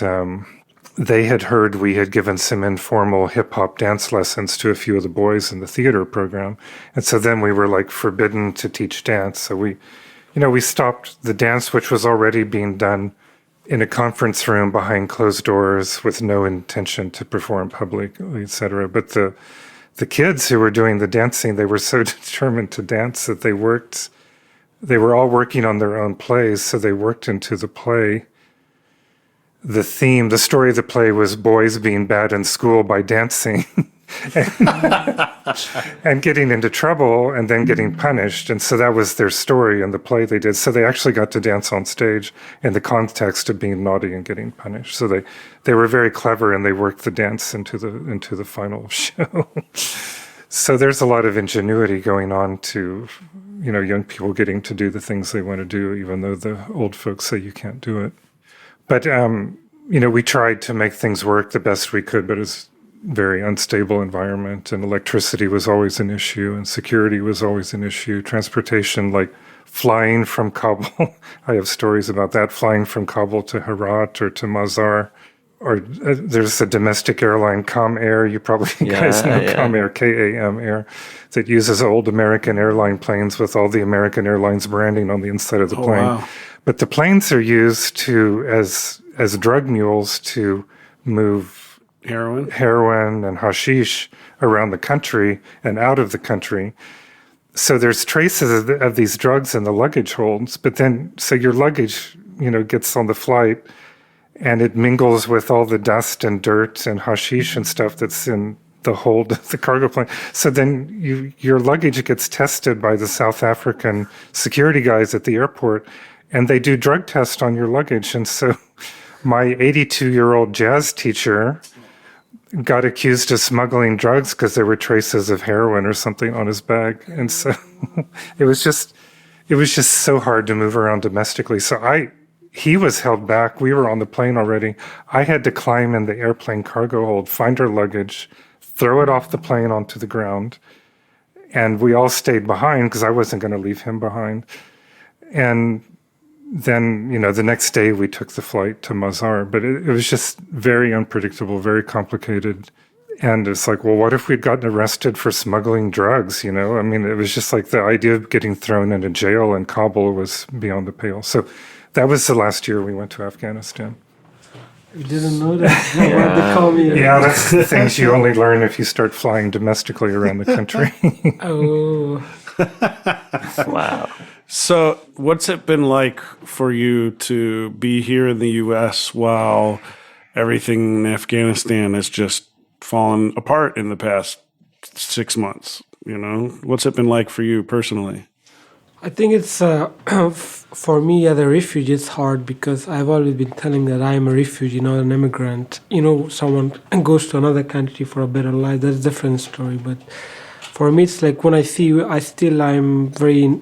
[SPEAKER 4] they had heard we had given some informal hip-hop dance lessons to a few of the boys in the theater program. And so then we were forbidden to teach dance. So we stopped the dance, which was already being done in a conference room behind closed doors with no intention to perform publicly, etc. But the kids who were doing the dancing, they were so determined to dance that they were all working on their own plays, so they worked into the play. The story of the play was boys being bad in school by dancing and getting into trouble and then getting punished. And so that was their story in the play they did. So they actually got to dance on stage in the context of being naughty and getting punished. So they were very clever, and they worked the dance into the final show. So there's a lot of ingenuity going on to, young people getting to do the things they want to do, even though the old folks say you can't do it. But, we tried to make things work the best we could, but it's very unstable environment, and electricity was always an issue, and security was always an issue. Transportation, flying from Kabul, I have stories about that, flying from Kabul to Herat or to Mazar, or there's a domestic airline, Comair, you probably guys know Comair, K-A-M Air, that uses old American airline planes with all the American Airlines branding on the inside of the plane. Wow. But the planes are used as drug mules to move heroin and hashish around the country and out of the country. So there's traces of these drugs in the luggage holds, but then, so your luggage, gets on the flight and it mingles with all the dust and dirt and hashish and stuff that's in the hold of the cargo plane. So then your luggage gets tested by the South African security guys at the airport, and they do drug tests on your luggage. And so my 82-year-old jazz teacher got accused of smuggling drugs because there were traces of heroin or something on his bag. And so it was just so hard to move around domestically. So he was held back. We were on the plane already. I had to climb in the airplane cargo hold, find our luggage, throw it off the plane onto the ground. And we all stayed behind because I wasn't going to leave him behind. And then, the next day we took the flight to Mazar, but it was just very unpredictable, very complicated. And it's well, what if we'd gotten arrested for smuggling drugs, I mean, it was just the idea of getting thrown into jail in Kabul was beyond the pale. So that was the last year we went to Afghanistan.
[SPEAKER 3] You didn't know that? They call me.
[SPEAKER 4] Yeah, that's the things you only learn if you start flying domestically around the country.
[SPEAKER 3] Oh.
[SPEAKER 2] Wow.
[SPEAKER 1] So what's it been like for you to be here in the U.S. while everything in Afghanistan has just fallen apart in the past 6 months? What's it been like for you personally?
[SPEAKER 3] I think it's, for me as a refugee, it's hard because I've always been telling that I'm a refugee, not an immigrant. Someone goes to another country for a better life, that's a different story. But for me, it's when I see you, I'm very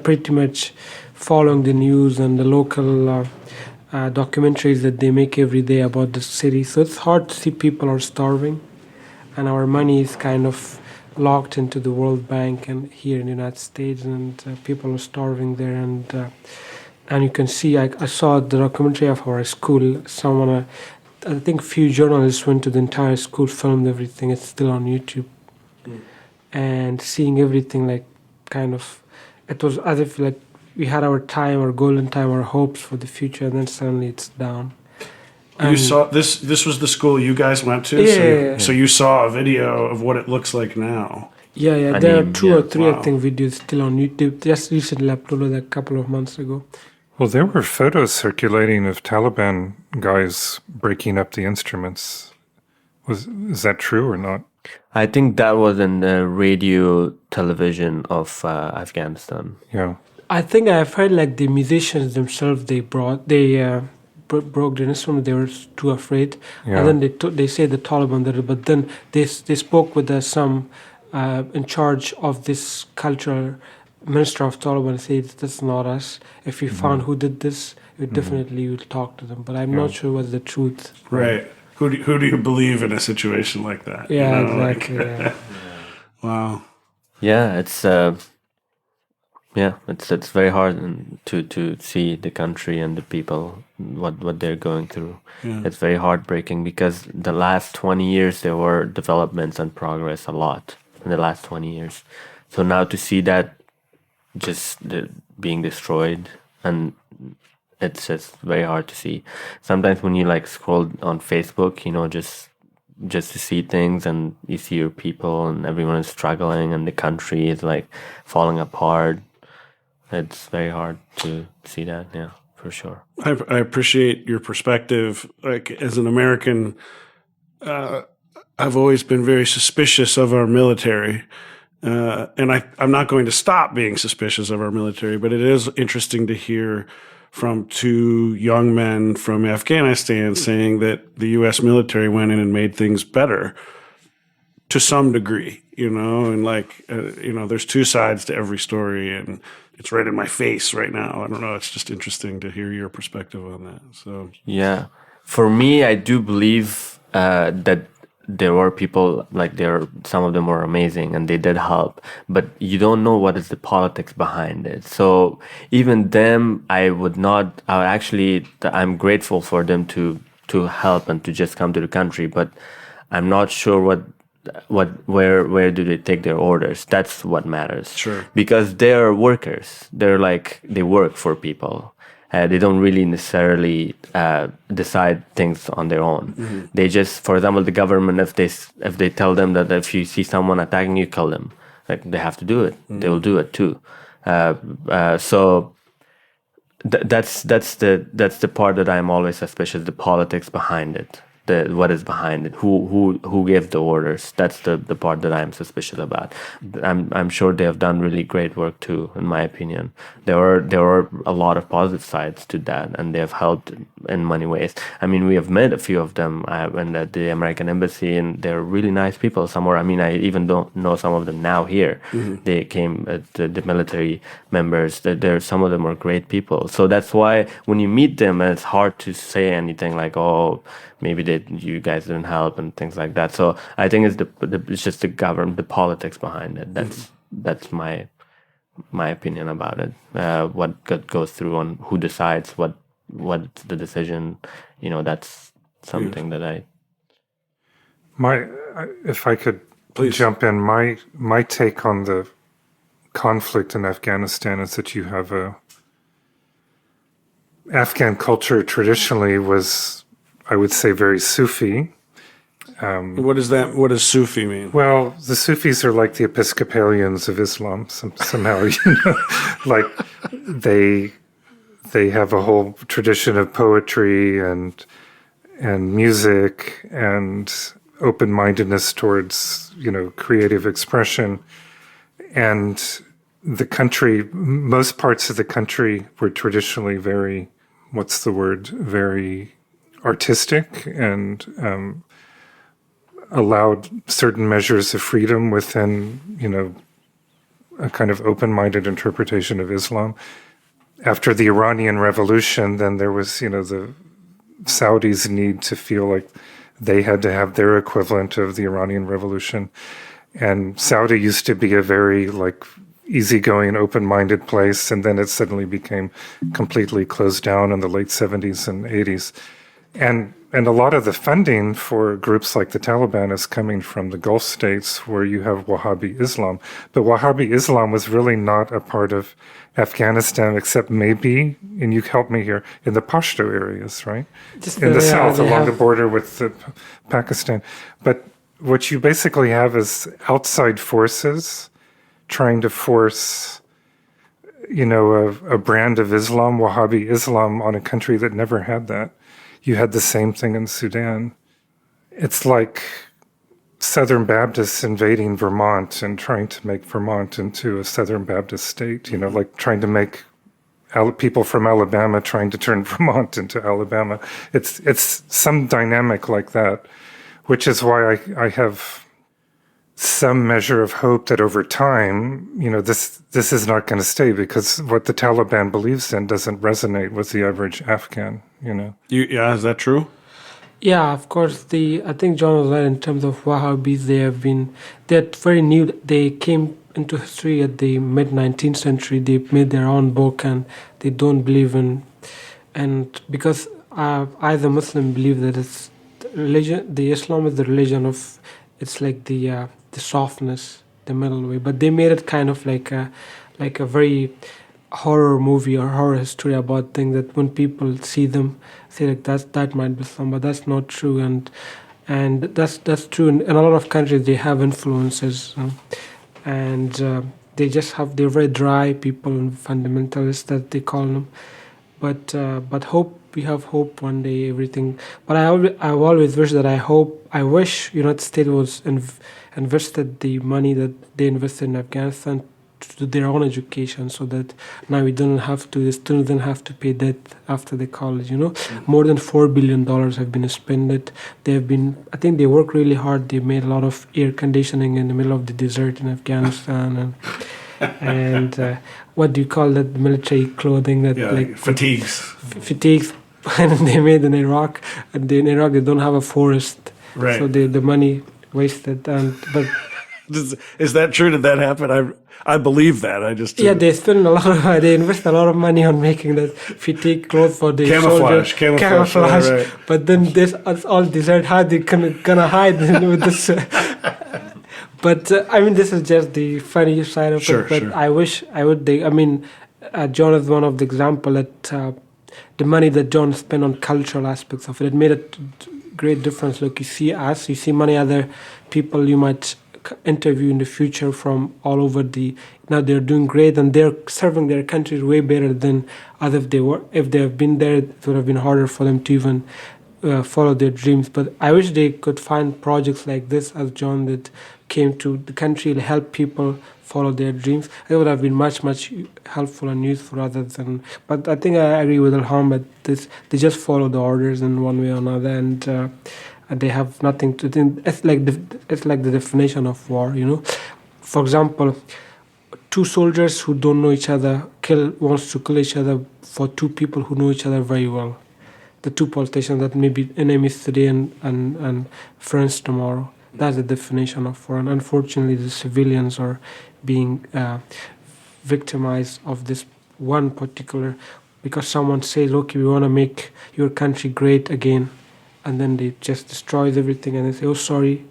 [SPEAKER 3] pretty much following the news and the local documentaries that they make every day about the city. So it's hard to see people are starving, and our money is kind of locked into the World Bank and here in the United States, and people are starving there. And you can see, I saw the documentary of our school. Someone I think few journalists went to the entire school, filmed everything. It's still on YouTube. And seeing everything like kind of, it was as if like we had our time, our golden time, our hopes for the future, and then suddenly it's down.
[SPEAKER 1] You saw this. This was the school you guys went to.
[SPEAKER 3] Yeah.
[SPEAKER 1] So you saw a video of what it looks like now.
[SPEAKER 3] Yeah. There are
[SPEAKER 2] ANIM,
[SPEAKER 3] two or three,
[SPEAKER 1] wow.
[SPEAKER 3] I think, videos still on YouTube. Just recently uploaded a couple of months ago.
[SPEAKER 4] Well, there were photos circulating of Taliban guys breaking up the instruments. Is that true or not?
[SPEAKER 2] I think that was in the radio television of Afghanistan.
[SPEAKER 4] Yeah.
[SPEAKER 3] I think I've heard like the musicians themselves, they broke the instrument. They were too afraid,
[SPEAKER 4] Yeah.
[SPEAKER 3] and then they say the Taliban did it. But then they spoke with some in charge of this cultural minister of Taliban and said that's not us. If we found who did this, we definitely would talk to them. But I'm not sure what's the truth.
[SPEAKER 1] Right. Who do you believe in a situation like that?
[SPEAKER 3] Yeah,
[SPEAKER 1] You know, like-
[SPEAKER 3] exactly. Yeah.
[SPEAKER 1] wow.
[SPEAKER 2] Yeah, it's very hard to see the country and the people what they're going through.
[SPEAKER 1] Yeah.
[SPEAKER 2] It's very heartbreaking because the last 20 years there were developments and progress a lot in the last 20 years. So now to see that just being destroyed, and it's very hard to see. Sometimes when you like scroll on Facebook, just to see things, and you see your people and everyone is struggling and the country is like falling apart. It's very hard to see that, yeah, for sure.
[SPEAKER 1] I appreciate your perspective. Like as an American, I've always been very suspicious of our military. And I'm not going to stop being suspicious of our military, but it is interesting to hear from two young men from Afghanistan saying that the U.S. military went in and made things better to some degree, and there's two sides to every story, and it's right in my face right now. I don't know. It's just interesting to hear your perspective on that. So
[SPEAKER 2] Yeah. For me, I do believe that there were people, some of them were amazing and they did help, but you don't know what is the politics behind it. So even them, I'm grateful for them to help and to just come to the country, but I'm not sure where do they take their orders. That's what matters.
[SPEAKER 1] Sure.
[SPEAKER 2] Because they're workers. They work for people. They don't really necessarily decide things on their own. Mm-hmm. They just, for example, the government, if they tell them that if you see someone attacking you, kill them, like they have to do it. Mm-hmm. They will do it too. So that's the part that I'm always suspicious. The politics behind it. What is behind it? Who gave the orders? That's the part that I'm suspicious about. I'm sure they have done really great work too, in my opinion. There were a lot of positive sides to that, and they have helped in many ways. I mean, we have met a few of them at the American Embassy, and they're really nice people. I even don't know some of them now here. Mm-hmm. They came the military members. Some of them are great people. So that's why when you meet them, it's hard to say anything like, oh, maybe you guys didn't help and things like that. So I think it's just the politics behind it. That's my opinion about it. What goes through on who decides what's the decision. That's something that
[SPEAKER 4] if I could
[SPEAKER 1] please
[SPEAKER 4] jump in, my take on the conflict in Afghanistan is that you have Afghan culture traditionally was, I would say, very Sufi.
[SPEAKER 1] what is that? What does Sufi mean?
[SPEAKER 4] Well, the Sufis are like the Episcopalians of Islam somehow. Like they have a whole tradition of poetry and music and open-mindedness towards creative expression. And the country, most parts of the country were traditionally very, very artistic and allowed certain measures of freedom within, a kind of open-minded interpretation of Islam. After the Iranian Revolution, then there was, the Saudis' need to feel like they had to have their equivalent of the Iranian Revolution. And Saudi used to be a very, easygoing, open-minded place, and then it suddenly became completely closed down in the late 70s and 80s. And And a lot of the funding for groups like the Taliban is coming from the Gulf states where you have Wahhabi Islam. But Wahhabi Islam was really not a part of Afghanistan, except maybe, and you help me here, in the Pashto areas, right?
[SPEAKER 3] Just
[SPEAKER 4] in the south, along the
[SPEAKER 3] have,
[SPEAKER 4] border with Pakistan. But what you basically have is outside forces trying to force, a brand of Islam, Wahhabi Islam, on a country that never had that. You had the same thing in Sudan. It's like Southern Baptists invading Vermont and trying to make Vermont into a Southern Baptist state, like trying to make people from Alabama trying to turn Vermont into Alabama. It's some dynamic like that, which is why I have some measure of hope that over time, this is not going to stay, because what the Taliban believes in doesn't resonate with the average Afghan,
[SPEAKER 1] Yeah, is that true?
[SPEAKER 3] Yeah, of course. I think John was right in terms of Wahhabis. They're very new. They came into history at the mid 19th century. They made their own book, and they don't believe in. And because I, as a Muslim, believe that it's religion. The Islam is the religion of. It's like the softness, the middle way. But they made it kind of like a very horror movie or horror history about things that when people see them, say like that might be Islam, but that's not true. And that's true. In a lot of countries, they have influences, and they're very dry people and fundamentalists that they call them. But hope. We have hope one day, everything. But I've always wished that I wish United States was invested the money that they invested in Afghanistan to do their own education, so that now the students don't have to pay debt after the college. More than $4 billion have been spent. I think they work really hard. They made a lot of air conditioning in the middle of the desert in Afghanistan, and what do you call that military clothing that fatigues and they made in Iraq, and in Iraq they don't have a forest,
[SPEAKER 1] right?
[SPEAKER 3] So the money wasted. But
[SPEAKER 1] is that true? Did that happen? I believe that. I just didn't.
[SPEAKER 3] They spend they invest a lot of money on making that fatigue clothes for the
[SPEAKER 1] camouflage.
[SPEAKER 3] Right. But then it's all desert. How they gonna hide with this? But this is just the funny side of it. But sure. I wish I would. John is one of the example that the money that John spent on cultural aspects of it made a great difference. Like you see many other people you might interview in the future from all over now they're doing great and they're serving their countries way better than as if they have been there. It would have been harder for them to even follow their dreams. But I wish they could find projects like this as John that came to the country to help people follow their dreams. It would have been much, much helpful and useful rather than. But I think I agree with Elham that they just follow the orders in one way or another, and they have nothing to think. It's like the definition of war. For example, two soldiers who don't know each other wants to kill each other for two people who know each other very well. The two politicians that may be enemies today and friends tomorrow. That's the definition of war. And unfortunately, the civilians are being victimized of this one particular, because someone says, okay, we want to make your country great again. And then they just destroy everything and they say, oh, sorry,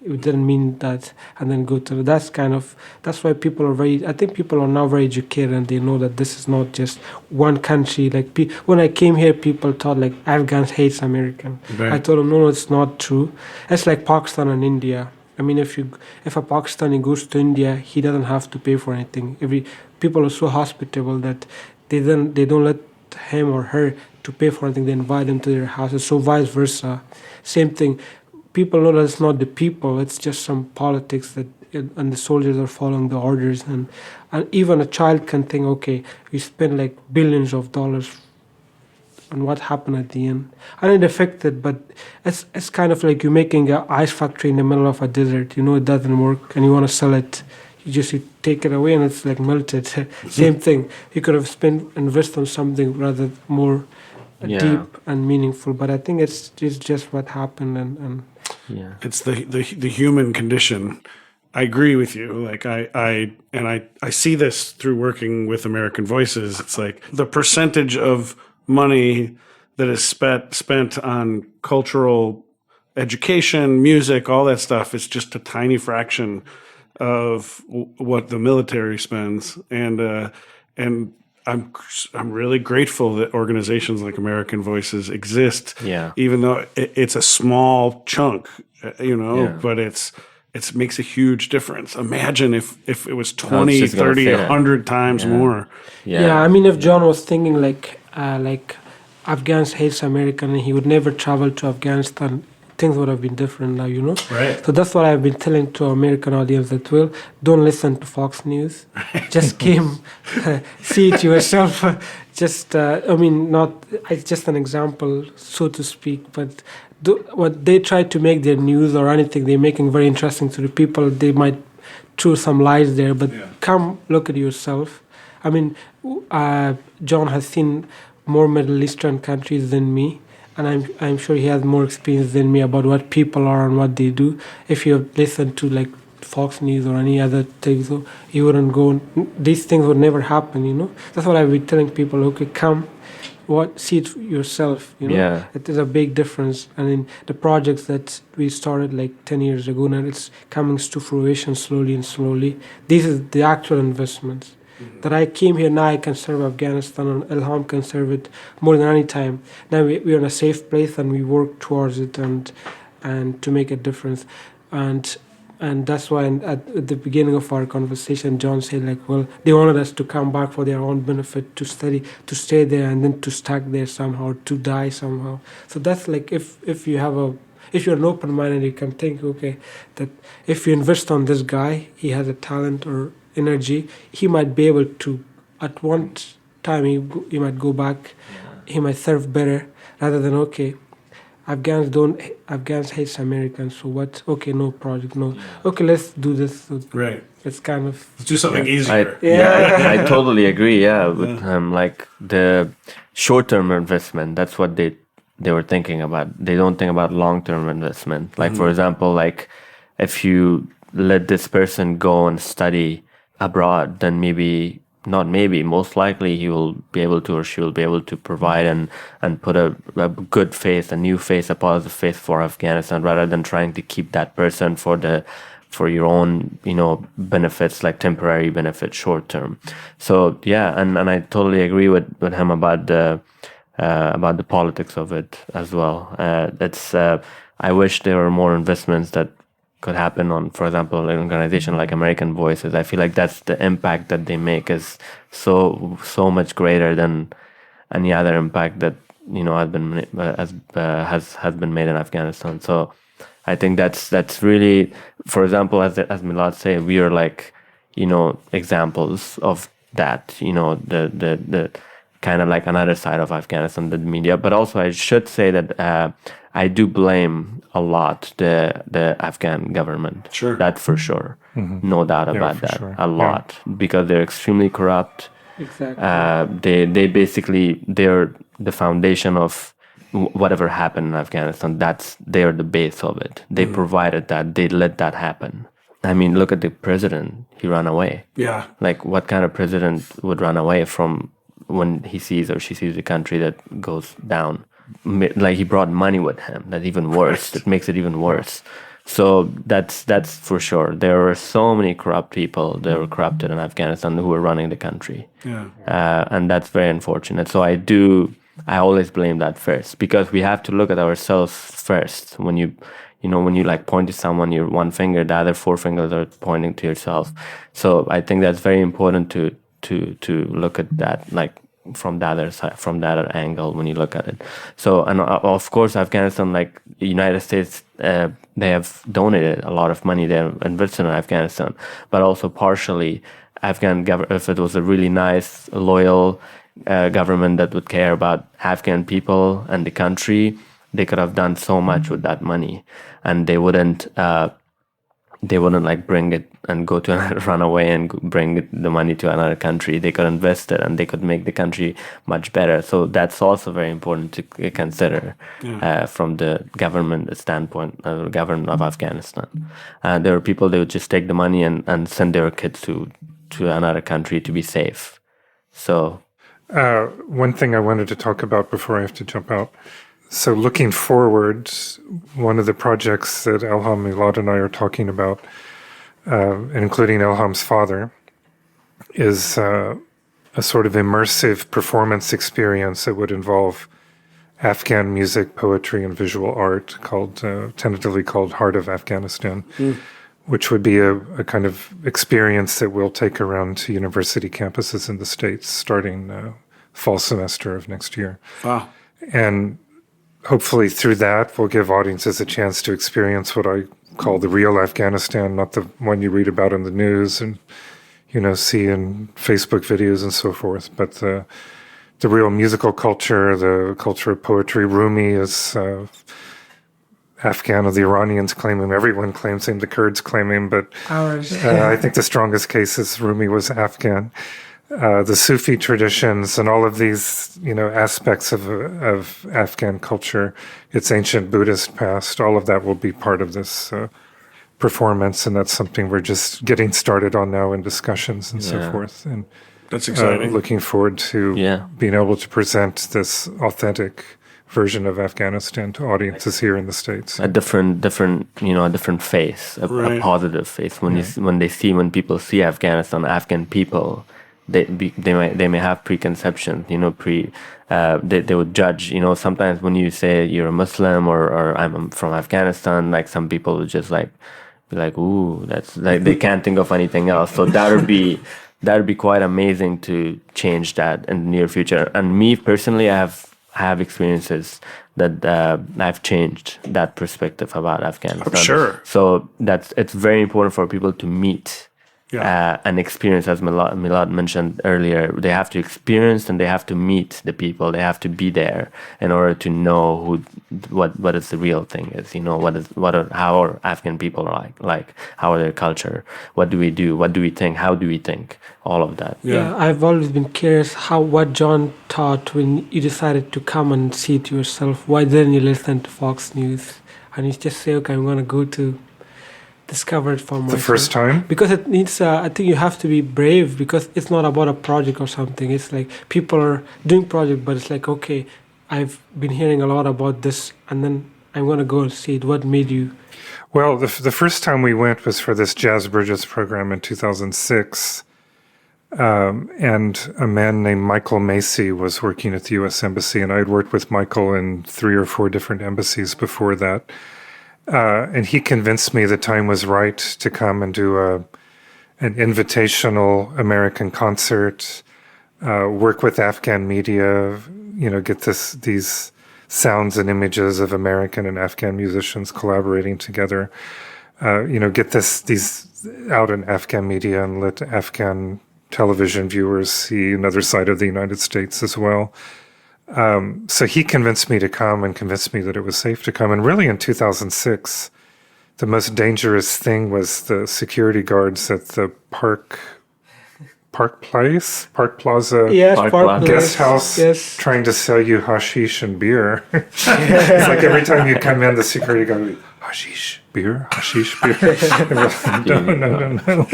[SPEAKER 3] it didn't mean that. And then go to that's why people I think people are now very educated and they know that this is not just one country. Like when I came here, people thought like Afghans hates American. Right. I told them, no, it's not true. It's like Pakistan and India. If a Pakistani goes to India, he doesn't have to pay for anything. People are so hospitable that they don't let him or her to pay for anything. They invite them to their houses. So vice versa, same thing. People know that it's not the people; it's just some politics and the soldiers are following the orders. And even a child can think, okay, we spend like billions of dollars, and what happened at the end? And it affected, but it's kind of like you're making an ice factory in the middle of a desert. It doesn't work, and you want to sell it. You take it away, and it's like melted. Same thing. You could have invest on something rather more deep and meaningful. But I think it's just what happened, and
[SPEAKER 1] yeah, it's the human condition. I agree with you. Like I see this through working with American Voices. It's like the percentage of money that is spent on cultural education, music, all that stuff is just a tiny fraction of what the military spends, and I'm really grateful that organizations like American Voices exist.
[SPEAKER 2] Yeah.
[SPEAKER 1] Even though it's a small chunk, but it makes a huge difference. Imagine if it was 20, 30, 100 times more.
[SPEAKER 3] Yeah, I mean, if John was thinking like Afghans hates American and he would never travel to Afghanistan, things would have been different now,
[SPEAKER 1] Right.
[SPEAKER 3] So that's what I've been telling to American audience that don't listen to Fox News. Just see it yourself. It's just an example, so to speak. But what they try to make their news or anything, they're making very interesting to the people. They might throw some lies there, but come look at yourself. I mean, John has seen more Middle Eastern countries than me. And I'm sure he has more experience than me about what people are and what they do. If you have listened to like Fox News or any other things, so you wouldn't go. These things would never happen. That's what I've been telling people. Okay, come, see it yourself.
[SPEAKER 2] Yeah.
[SPEAKER 3] It is a big difference. And in the projects that we started like 10 years ago, now it's coming to fruition slowly and slowly. These are the actual investments. That I came here, now I can serve Afghanistan, and Elham can serve it more than any time. Now we're in a safe place and we work towards it and to make a difference. And that's why at the beginning of our conversation, John said they wanted us to come back for their own benefit, to study, to stay there, and then to stuck there somehow, to die somehow. So that's like if you're an open minded, you can think, okay, that if you invest on this guy, he has a talent or energy, he might be able to, at one time, he might go back, he might serve better, rather than, okay, Afghans hate Americans, so what? Okay, no project, no. Okay, let's do this. So
[SPEAKER 1] right.
[SPEAKER 3] It's kind of...
[SPEAKER 1] Let's do something easier.
[SPEAKER 2] I totally agree, with like the short-term investment, that's what they were thinking about. They don't think about long-term investment. Like, for example, like if you let this person go and study abroad, then most likely he will be able to, or she will be able to provide and put a good face, a new face, a positive face for Afghanistan, rather than trying to keep that person for your own, benefits, like temporary benefits, short term. So and I totally agree with him about the politics of it as well. I wish there were more investments that could happen on, for example, an organization like American Voices. I feel like that's the impact that they make is so much greater than any other impact that has been made in Afghanistan. So I think that's really, for example, as Milad said, we are like examples of that. The kind of like another side of Afghanistan, the media. But also, I should say that I do blame a lot the Afghan government.
[SPEAKER 1] Sure.
[SPEAKER 2] That for sure. No doubt about that.
[SPEAKER 4] Sure.
[SPEAKER 2] A lot. Because they're extremely corrupt.
[SPEAKER 3] Exactly.
[SPEAKER 2] They basically, they're the foundation of whatever happened in Afghanistan. They're the base of it. They provided that. They let that happen. I mean, look at the president. He ran away.
[SPEAKER 1] Yeah.
[SPEAKER 2] Like, what kind of president would run away from when he sees or she sees a country that goes down? Like, he brought money with him. That's even worse. It makes it even worse. So that's for sure. There were so many corrupt people that were corrupted in Afghanistan who were running the country.
[SPEAKER 1] Yeah.
[SPEAKER 2] And that's very unfortunate. So I always blame that first, because we have to look at ourselves first. When you like point to someone, your one finger, the other four fingers are pointing to yourself. So I think that's very important to look at that, like, from the other side, from that other angle when you look at it. So, and of course, Afghanistan, like the United States, they have donated a lot of money. They have invested in Afghanistan, but also partially Afghan government, if it was a really nice, loyal government that would care about Afghan people and the country, they could have done so much with that money, and they wouldn't like bring it and go to run away and bring the money to another country. They could invest it and they could make the country much better. So that's also very important to consider from the government standpoint, government of Afghanistan. There are people that would just take the money and send their kids to another country to be safe. So
[SPEAKER 4] One thing I wanted to talk about before I have to jump out. So looking forward, one of the projects that Elham, Milad, and I are talking about, including Elham's father, is a sort of immersive performance experience that would involve Afghan music, poetry, and visual art, tentatively called Heart of Afghanistan, which would be a kind of experience that we'll take around to university campuses in the States starting fall semester of next year.
[SPEAKER 1] Wow.
[SPEAKER 4] And hopefully through that, we'll give audiences a chance to experience what I call the real Afghanistan, not the one you read about in the news and, see in Facebook videos and so forth, but the real musical culture, the culture of poetry. Rumi is Afghan, the Iranians claim him, everyone claims him, the Kurds claim him, but I think the strongest case is Rumi was Afghan. The Sufi traditions and all of these, aspects of Afghan culture, its ancient Buddhist past, all of that will be part of this performance, and that's something we're just getting started on now in discussions and so forth. And
[SPEAKER 1] that's exciting.
[SPEAKER 4] Looking forward to being able to present this authentic version of Afghanistan to audiences here in the States.
[SPEAKER 2] A different face, a positive face. When people see Afghanistan, Afghan people, they may have preconceptions, they would judge, sometimes when you say you're a Muslim or I'm from Afghanistan, like some people would just be like, ooh, that's like, they can't think of anything else. So that would be quite amazing to change that in the near future. And me personally, I have experiences that I've changed that perspective about Afghanistan.
[SPEAKER 1] I'm sure.
[SPEAKER 2] So it's very important for people to meet an experience, as Milad mentioned earlier. They have to experience and they have to meet the people. They have to be there in order to know what is the real thing is. How are Afghan people like? How are their culture? What do we do? What do we think? How do we think? All of that.
[SPEAKER 3] Yeah, I've always been curious what John taught when you decided to come and see it yourself. Why didn't you listen to Fox News and you just say, okay, I'm going to go to discover it for myself?
[SPEAKER 4] The first time?
[SPEAKER 3] Because it needs, I think you have to be brave, because it's not about a project or something. It's like people are doing project, but it's like, okay, I've been hearing a lot about this and then I'm going to go and see it. What made you?
[SPEAKER 4] Well, the first time we went was for this Jazz Bridges program in 2006. And a man named Michael Macy was working at the U.S. Embassy, and I had worked with Michael in 3 or 4 different embassies before that. And he convinced me the time was right to come and do an invitational American concert, work with Afghan media, get these sounds and images of American and Afghan musicians collaborating together, get these out in Afghan media and let Afghan television viewers see another side of the United States as well. So he convinced me to come and convinced me that it was safe to come. And really in 2006, the most dangerous thing was the security guards at the Park Plaza guest house trying to sell you hashish and beer. It's like every time you come in, the security guard would be, hashish, beer. No.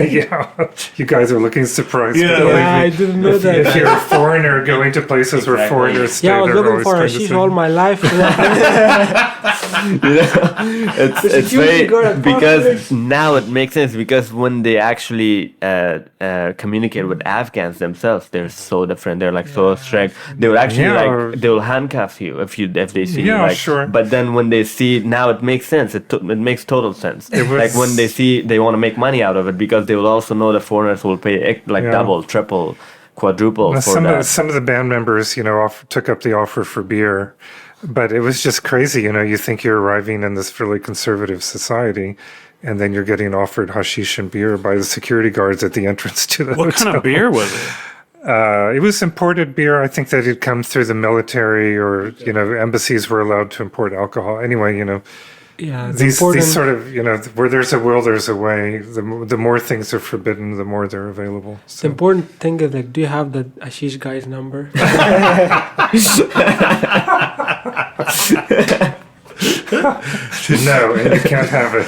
[SPEAKER 4] Yeah, you guys are looking surprised.
[SPEAKER 3] I didn't know that.
[SPEAKER 4] If you're a foreigner going to places where foreigners stay,
[SPEAKER 3] I was looking for hashish all my life.
[SPEAKER 2] It's very, because now it makes sense, because when they actually communicate with Afghans themselves, they're so different. They're so strict. They will actually they will handcuff you if they see you.
[SPEAKER 4] Sure.
[SPEAKER 2] But then when they see, now it makes sense. It makes total sense. Like when they see, they want to make money out of it, because they will also know the foreigners will pay double, triple, quadruple for that.
[SPEAKER 4] Some of the band members, took up the offer for beer, but it was just crazy. You think you're arriving in this really conservative society, and then you're getting offered hashish and beer by the security guards at the entrance to the hotel.
[SPEAKER 1] What kind of beer was it?
[SPEAKER 4] It was imported beer. I think that had come through the military, or embassies were allowed to import alcohol. Anyway, these sort of where there's a will, there's a way. The more things are forbidden, the more they're available. So.
[SPEAKER 3] The important thing is, do you have the Ashish guy's number?
[SPEAKER 4] No, and you can't have it.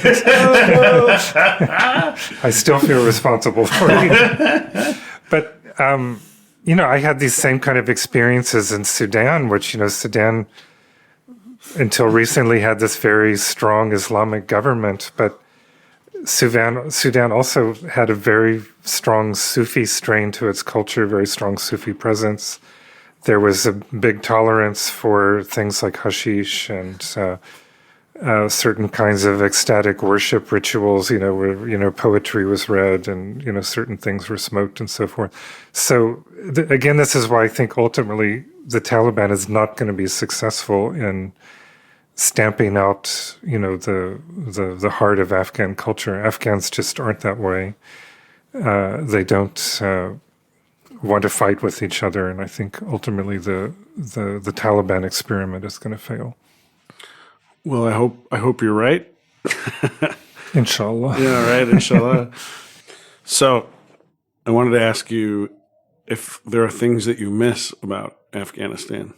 [SPEAKER 4] I still feel responsible for it. But I had these same kind of experiences in Sudan, which, Sudan until recently had this very strong Islamic government, but Sudan also had a very strong Sufi strain to its culture, very strong Sufi presence. There was a big tolerance for things like hashish and certain kinds of ecstatic worship rituals, where, poetry was read and, certain things were smoked and so forth. So, again, this is why I think ultimately the Taliban is not going to be successful in stamping out, the heart of Afghan culture. Afghans just aren't that way. They don't want to fight with each other, and I think ultimately the Taliban experiment is going to fail.
[SPEAKER 1] Well, I hope you're right.
[SPEAKER 4] Inshallah.
[SPEAKER 1] Yeah, right, inshallah. So, I wanted to ask you if there are things that you miss about Afghanistan.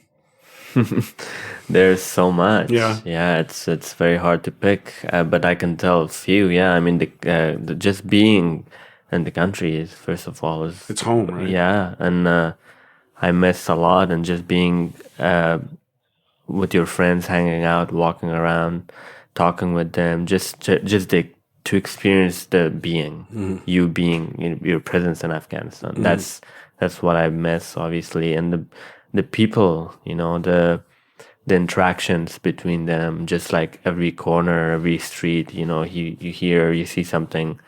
[SPEAKER 2] There's so much.
[SPEAKER 1] Yeah.
[SPEAKER 2] It's very hard to pick, but I can tell a few. Yeah, I mean, the just being in the country is, first of all,
[SPEAKER 1] It's home, right?
[SPEAKER 2] Yeah, and I miss a lot, and just being with your friends, hanging out, walking around, talking with them, to experience the being, you being, your presence in Afghanistan. That's what I miss, obviously, and the people, the interactions between them, just like every corner, every street, you hear, you see something,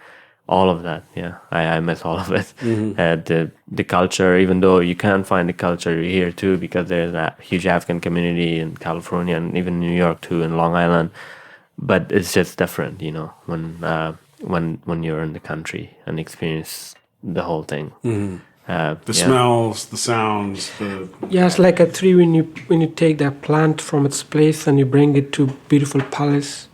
[SPEAKER 2] all of that. Yeah, I miss all of it. The culture, even though you can find the culture here too, because there's a huge Afghan community in California and even New York too, and Long Island, but it's just different, when you're in the country and experience the whole thing.
[SPEAKER 1] The smells, the sounds,
[SPEAKER 3] Yeah, it's like a tree when you take that plant from its place and you bring it to beautiful palace.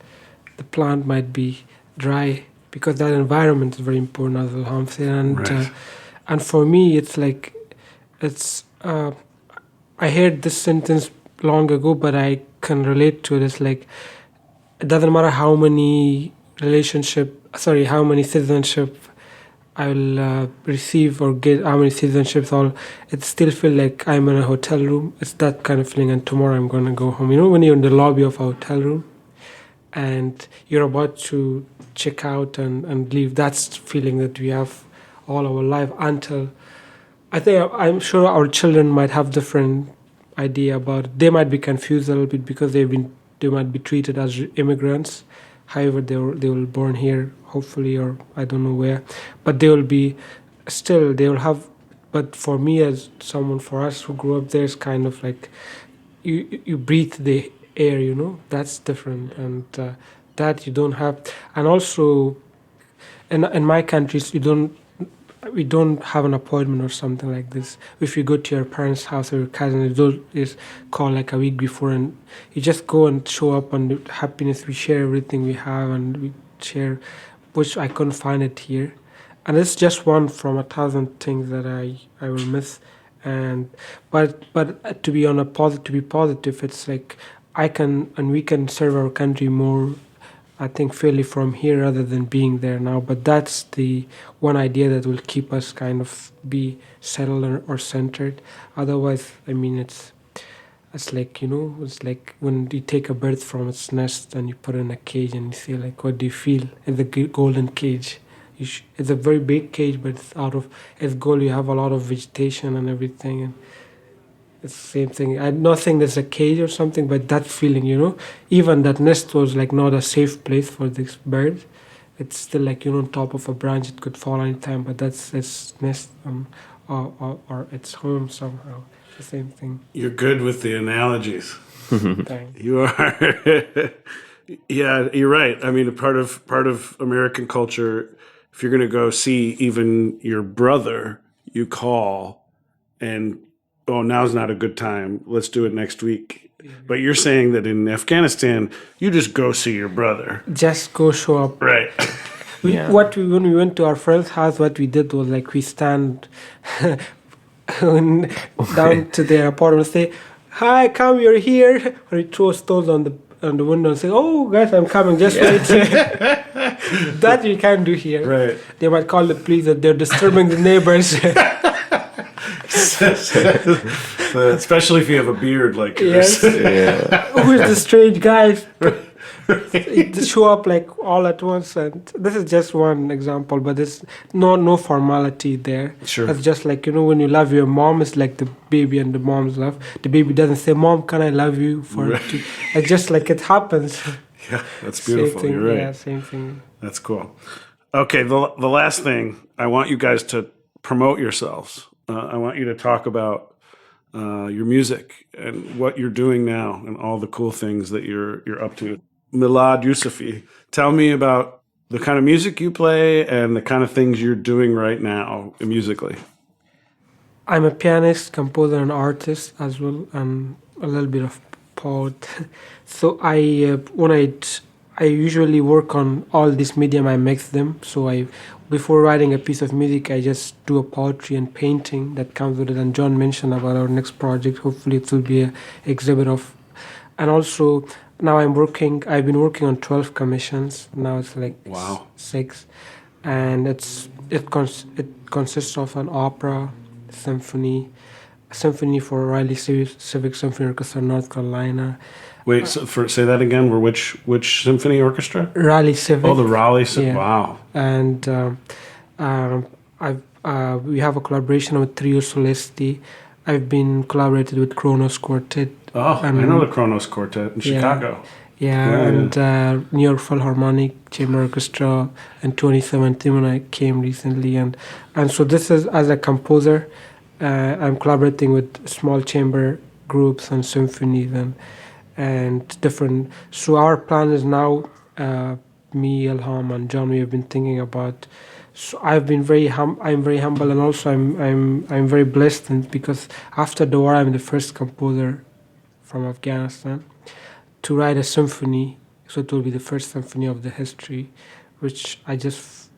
[SPEAKER 3] The plant might be dry because that environment is very important, as Elham said. And for me, it's like I heard this sentence long ago, but I can relate to it. It's like it doesn't matter how many citizenship I will receive or get, how many citizenships, it still feel like I'm in a hotel room. It's that kind of feeling, and tomorrow I'm going to go home. When you're in the lobby of a hotel room and you're about to check out and leave, that's the feeling that we have all our life until, I'm sure our children might have different idea about it. They might be confused a little bit because they might be treated as immigrants. However, they will born here, hopefully, or I don't know where. But they will have, but for me as someone, for us who grew up there, it's kind of like you breathe the air, that's different. And that you don't have. And also, in my countries, we don't have an appointment or something like this. If you go to your parents' house or your cousin, it's called like a week before, and you just go and show up, and the happiness, we share everything we have, and we share, which I couldn't find it here. And it's just one from 1,000 things that I will miss. But to be positive, it's like we can serve our country more, I think, fairly from here rather than being there now. But that's the one idea that will keep us kind of be settled or centered. Otherwise, it's like, it's like when you take a bird from its nest and you put it in a cage and you say, like, what do you feel in the golden cage? It's a very big cage, but it's gold. You have a lot of vegetation and everything. And it's the same thing. I'm not saying there's a cage or something, but that feeling, even that nest was like not a safe place for this bird. It's still like, on top of a branch, it could fall anytime, but that's its nest or its home somehow. The same thing.
[SPEAKER 1] You're good with the analogies.
[SPEAKER 3] Thanks.
[SPEAKER 1] You are. Yeah, you're right. I mean, part of American culture, if you're going to go see even your brother, you call and, oh, now's not a good time. Let's do it next week. Yeah. But you're saying that in Afghanistan, you just go see your brother.
[SPEAKER 3] Just go show up.
[SPEAKER 1] Right.
[SPEAKER 3] When we went to our friend's house, what we did was like we stand down to their apartment and say, "Hi, come, you're here." Or we throw stones on the window and say, "Oh, guys, I'm coming. Just wait." That you can't do here.
[SPEAKER 1] Right.
[SPEAKER 3] They might call the police that they're disturbing the neighbors.
[SPEAKER 1] Especially if you have a beard like yours.
[SPEAKER 3] Yes. Who is the strange guy? It just show up like all at once, and this is just one example, but there's no formality there.
[SPEAKER 1] Sure.
[SPEAKER 3] It's just like, when you love your mom, it's like the baby and the mom's love. The baby doesn't say, "Mom, can I love you?" It's just like it happens.
[SPEAKER 1] Yeah, that's beautiful.
[SPEAKER 3] Same thing,
[SPEAKER 1] You're right.
[SPEAKER 3] Yeah, same thing.
[SPEAKER 1] That's cool. Okay, the last thing, I want you guys to promote yourselves. I want you to talk about your music and what you're doing now and all the cool things that you're up to. Milad Yousifi, tell me about the kind of music you play and the kind of things you're doing right now musically.
[SPEAKER 3] I'm a pianist, composer, and artist as well, and a little bit of poet. So I usually work on all this medium. I mix them. So before writing a piece of music, I just do a poetry and painting that comes with it. And John mentioned about our next project. Hopefully, it will be an exhibit of. And also, now I've been working on 12 commissions. Now it's like
[SPEAKER 1] Wow.
[SPEAKER 3] 6, and it consists of an opera, a symphony for Riley Civic Symphony Orchestra, North Carolina.
[SPEAKER 1] Wait, say that again. Which symphony orchestra?
[SPEAKER 3] Raleigh Civic.
[SPEAKER 1] Oh, the Raleigh.
[SPEAKER 3] Yeah.
[SPEAKER 1] Wow.
[SPEAKER 3] And we have a collaboration with Trio Solesti. I've been collaborated with Kronos Quartet.
[SPEAKER 1] Oh, I know the Kronos Quartet in Chicago.
[SPEAKER 3] Yeah, New York Philharmonic Chamber Orchestra in 2017 when I came recently, and so this is as a composer. I'm collaborating with small chamber groups and symphonies and different. So our plan is now, me, Elham, and John. We have been thinking about. So I've been I'm very humble, and also I'm very blessed, because after the war, I'm the first composer from Afghanistan to write a symphony. So it will be the first symphony of the history, which I'm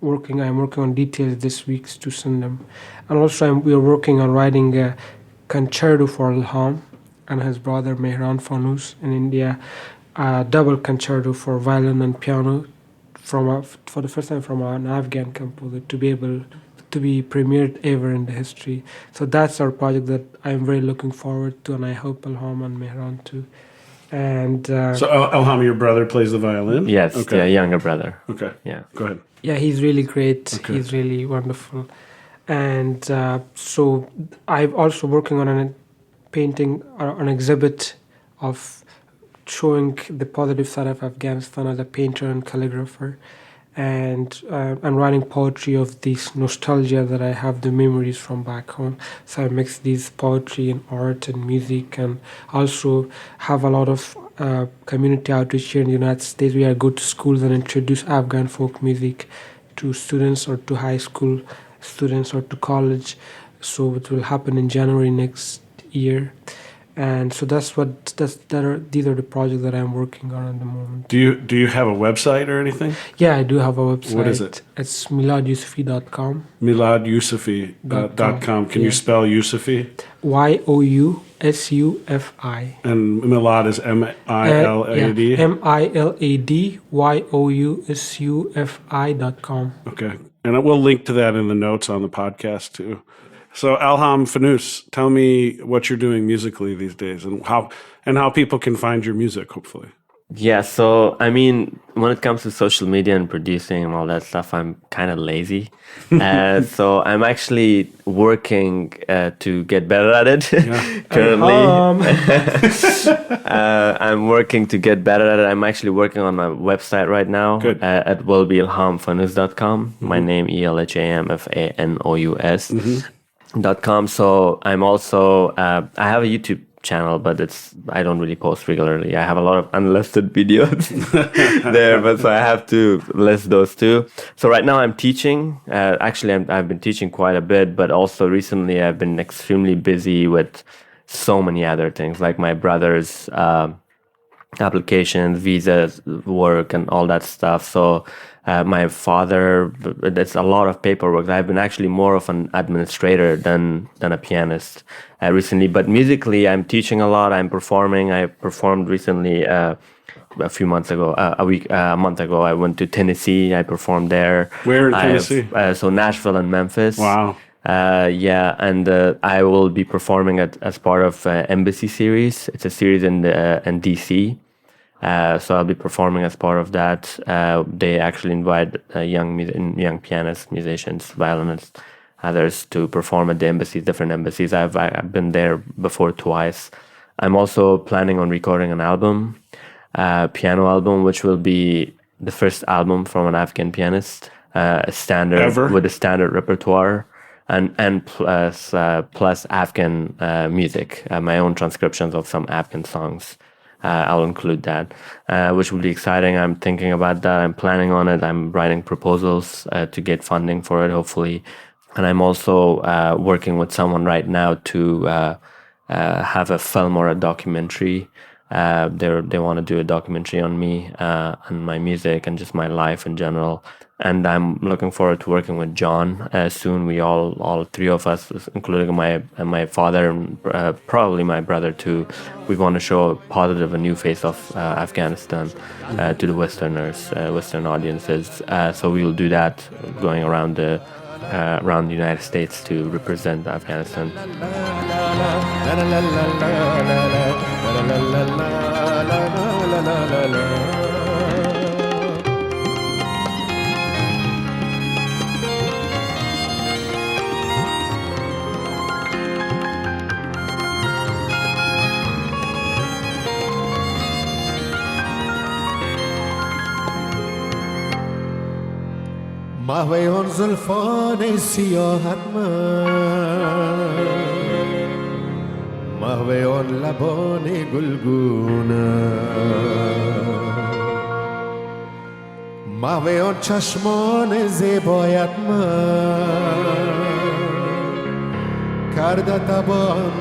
[SPEAKER 3] working on details this week to send them. And also we are working on writing a concerto for Elham and his brother Mehran Fanoos in India, a double concerto for violin and piano for the first time from an Afghan composer to be able to be premiered ever in the history. So that's our project that I'm very looking forward to, and I hope Elham and Mehran too. And
[SPEAKER 1] So Elham, your brother, plays the violin?
[SPEAKER 2] Yes,
[SPEAKER 1] Okay.
[SPEAKER 2] the younger brother.
[SPEAKER 1] Okay.
[SPEAKER 2] Yeah.
[SPEAKER 1] Go ahead.
[SPEAKER 3] yeah, he's really great.
[SPEAKER 1] Okay.
[SPEAKER 3] He's really wonderful. And so I'm also working on an exhibit of showing the positive side of Afghanistan as a painter and calligrapher. And I'm writing poetry of this nostalgia that I have, the memories from back home. So I mix these poetry and art and music, and also have a lot of community outreach here in the United States. We go to schools and introduce Afghan folk music to students, or to high school students, or to college. So it will happen in January next year. And so these are the projects that I'm working on at the moment.
[SPEAKER 1] Do you have a website or anything?
[SPEAKER 3] Yeah, I do have a website.
[SPEAKER 1] What is it?
[SPEAKER 3] It's miladyousifi.com.
[SPEAKER 1] MiladYousifi.com. Can you spell Yousifi?
[SPEAKER 3] Yousufi.
[SPEAKER 1] And Milad is M-I-L-A-D?
[SPEAKER 3] MILAD,
[SPEAKER 1] Okay. And we'll link to that in the notes on the podcast too. So Elham, Fanoos, tell me what you're doing musically these days, and how people can find your music, hopefully.
[SPEAKER 2] Yeah, so I mean, when it comes to social media and producing and all that stuff, I'm kind of lazy. So I'm actually working to get better at it currently. I'm working to get better at it. I'm actually working on my website right now.
[SPEAKER 1] Good.
[SPEAKER 2] At willbeelhamfanous.com. My name, ELHAMFANOUS. .com. So I'm also I have a YouTube channel, but I don't really post regularly. I have a lot of unlisted videos there, but so I have to list those too. So right now I'm teaching. Actually, I've been teaching quite a bit, but also recently I've been extremely busy with so many other things, like my brother's applications, visas, work, and all that stuff. So my father, it's a lot of paperwork. I've been actually more of an administrator than a pianist recently. But musically, I'm teaching a lot. I'm performing. I performed recently a month ago. I went to Tennessee. I performed there.
[SPEAKER 1] Where in Tennessee?
[SPEAKER 2] So Nashville and Memphis.
[SPEAKER 1] Wow.
[SPEAKER 2] Yeah, and I will be performing as part of Embassy series. It's a series in DC. So I'll be performing as part of that. They actually invite young pianists, musicians, violinists, others to perform at the embassies, different embassies. I've been there before twice. I'm also planning on recording an album, piano album, which will be the first album from an Afghan pianist, a standard
[SPEAKER 1] Ever?
[SPEAKER 2] with a standard repertoire. And plus Afghan music, my own transcriptions of some Afghan songs. I'll include that, which will be exciting. I'm thinking about that. I'm planning on it. I'm writing proposals to get funding for it, hopefully. And I'm also working with someone right now to have a film or a documentary. They want to do a documentary on me and my music and just my life in general. And I'm looking forward to working with John soon. We all three of us, including my father and probably my brother too, we want to show a new face of Afghanistan to the Western audiences. So we will do that, going around the United States to represent Afghanistan.
[SPEAKER 5] محوی آن زلفان سیاهت من محوی آن لبان گلگونه محوی آن چشمان زیبایت من کرده تبان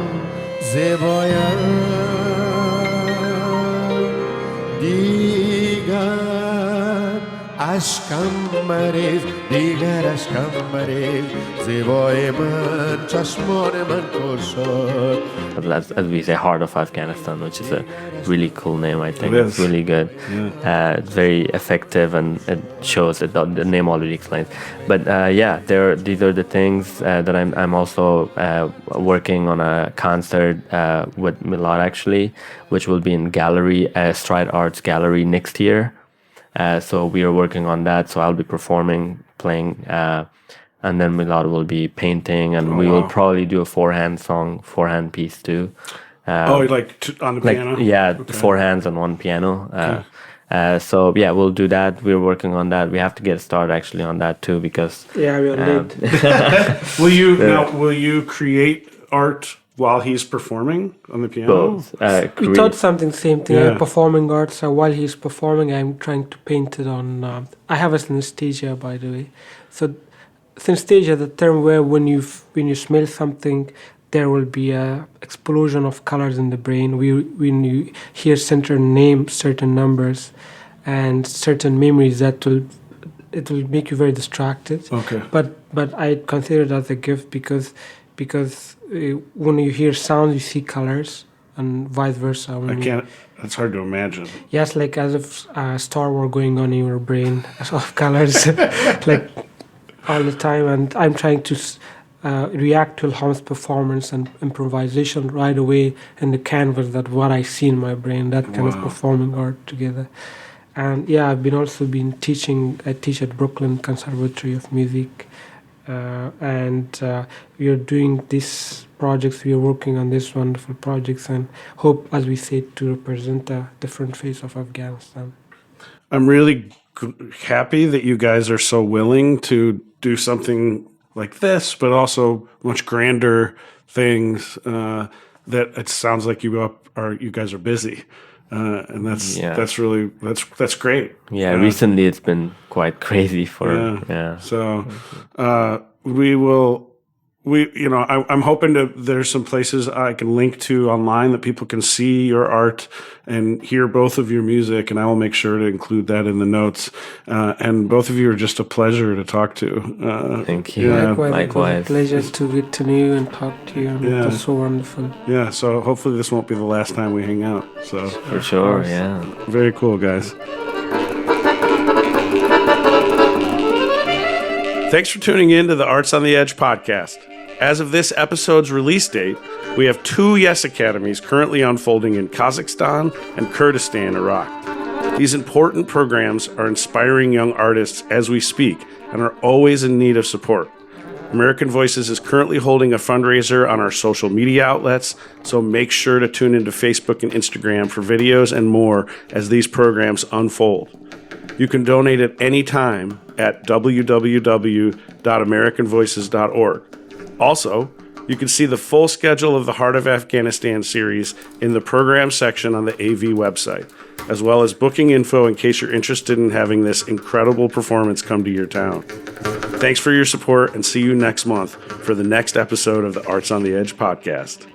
[SPEAKER 5] زیبایت دیگر اشکم مریض دیگر اشکم مریض زیبای من چشمان من پر شد.
[SPEAKER 2] As we say, Heart of Afghanistan, which is a really cool name. I think
[SPEAKER 1] It is.
[SPEAKER 2] it's really good. Yeah. It's very effective, and it shows it. The name already explains. But yeah, these are the things that I'm also working on a concert with Milad, actually, which will be in gallery, Stride Arts Gallery next year. So we are working on that. So I'll be performing, playing, and then Milad will be painting, and we will probably do a forehand piece too.
[SPEAKER 1] On the piano?
[SPEAKER 2] Yeah, okay. 4 hands on one piano. Okay. So yeah, we'll do that. We're working on that. We have to get started actually on that too, because
[SPEAKER 3] we're late.
[SPEAKER 1] Will you create art while he's performing on the piano?
[SPEAKER 2] Both.
[SPEAKER 3] We thought something same thing.
[SPEAKER 1] Yeah.
[SPEAKER 3] Performing art. So while he's performing, I'm trying to paint it on. I have a synesthesia, by the way. So synesthesia, the term where when you smell something, there will be a explosion of colors in the brain. When you hear certain names, certain numbers, and certain memories, it will make you very distracted.
[SPEAKER 1] Okay.
[SPEAKER 3] But I consider it as a gift because when you hear sound, you see colors, and vice versa.
[SPEAKER 1] It's hard to imagine.
[SPEAKER 3] Yes, like as if a Star Wars going on in your brain, of colors, like all the time. And I'm trying to react to Elham's performance and improvisation right away in the canvas. That what I see in my brain, that kind of performing art together. And yeah, I've also been teaching. I teach at Brooklyn Conservatory of Music. And we are doing these projects. We are working on these wonderful projects and hope, as we say, to represent a different face of Afghanistan.
[SPEAKER 1] I'm really happy that you guys are so willing to do something like this, but also much grander things. That it sounds like you guys are busy. And that's great.
[SPEAKER 2] Yeah, recently it's been quite crazy
[SPEAKER 1] So I'm hoping there's some places I can link to online that people can see your art and hear both of your music, and I will make sure to include that in the notes. And both of you are just a pleasure to talk to.
[SPEAKER 2] Thank you.
[SPEAKER 1] Yeah.
[SPEAKER 2] Likewise.
[SPEAKER 3] It was a pleasure to get to know you and talk to you. It was so wonderful.
[SPEAKER 1] Yeah, so hopefully this won't be the last time we hang out. So
[SPEAKER 2] for sure, yeah.
[SPEAKER 1] Very cool, guys. Thanks for tuning in to the Arts on the Edge podcast. As of this episode's release date, we have 2 Yes Academies currently unfolding in Kazakhstan and Kurdistan, Iraq. These important programs are inspiring young artists as we speak and are always in need of support. American Voices is currently holding a fundraiser on our social media outlets, so make sure to tune into Facebook and Instagram for videos and more as these programs unfold. You can donate at any time at www.americanvoices.org. Also, you can see the full schedule of the Heart of Afghanistan series in the program section on the AV website, as well as booking info in case you're interested in having this incredible performance come to your town. Thanks for your support, and see you next month for the next episode of the Arts on the Edge podcast.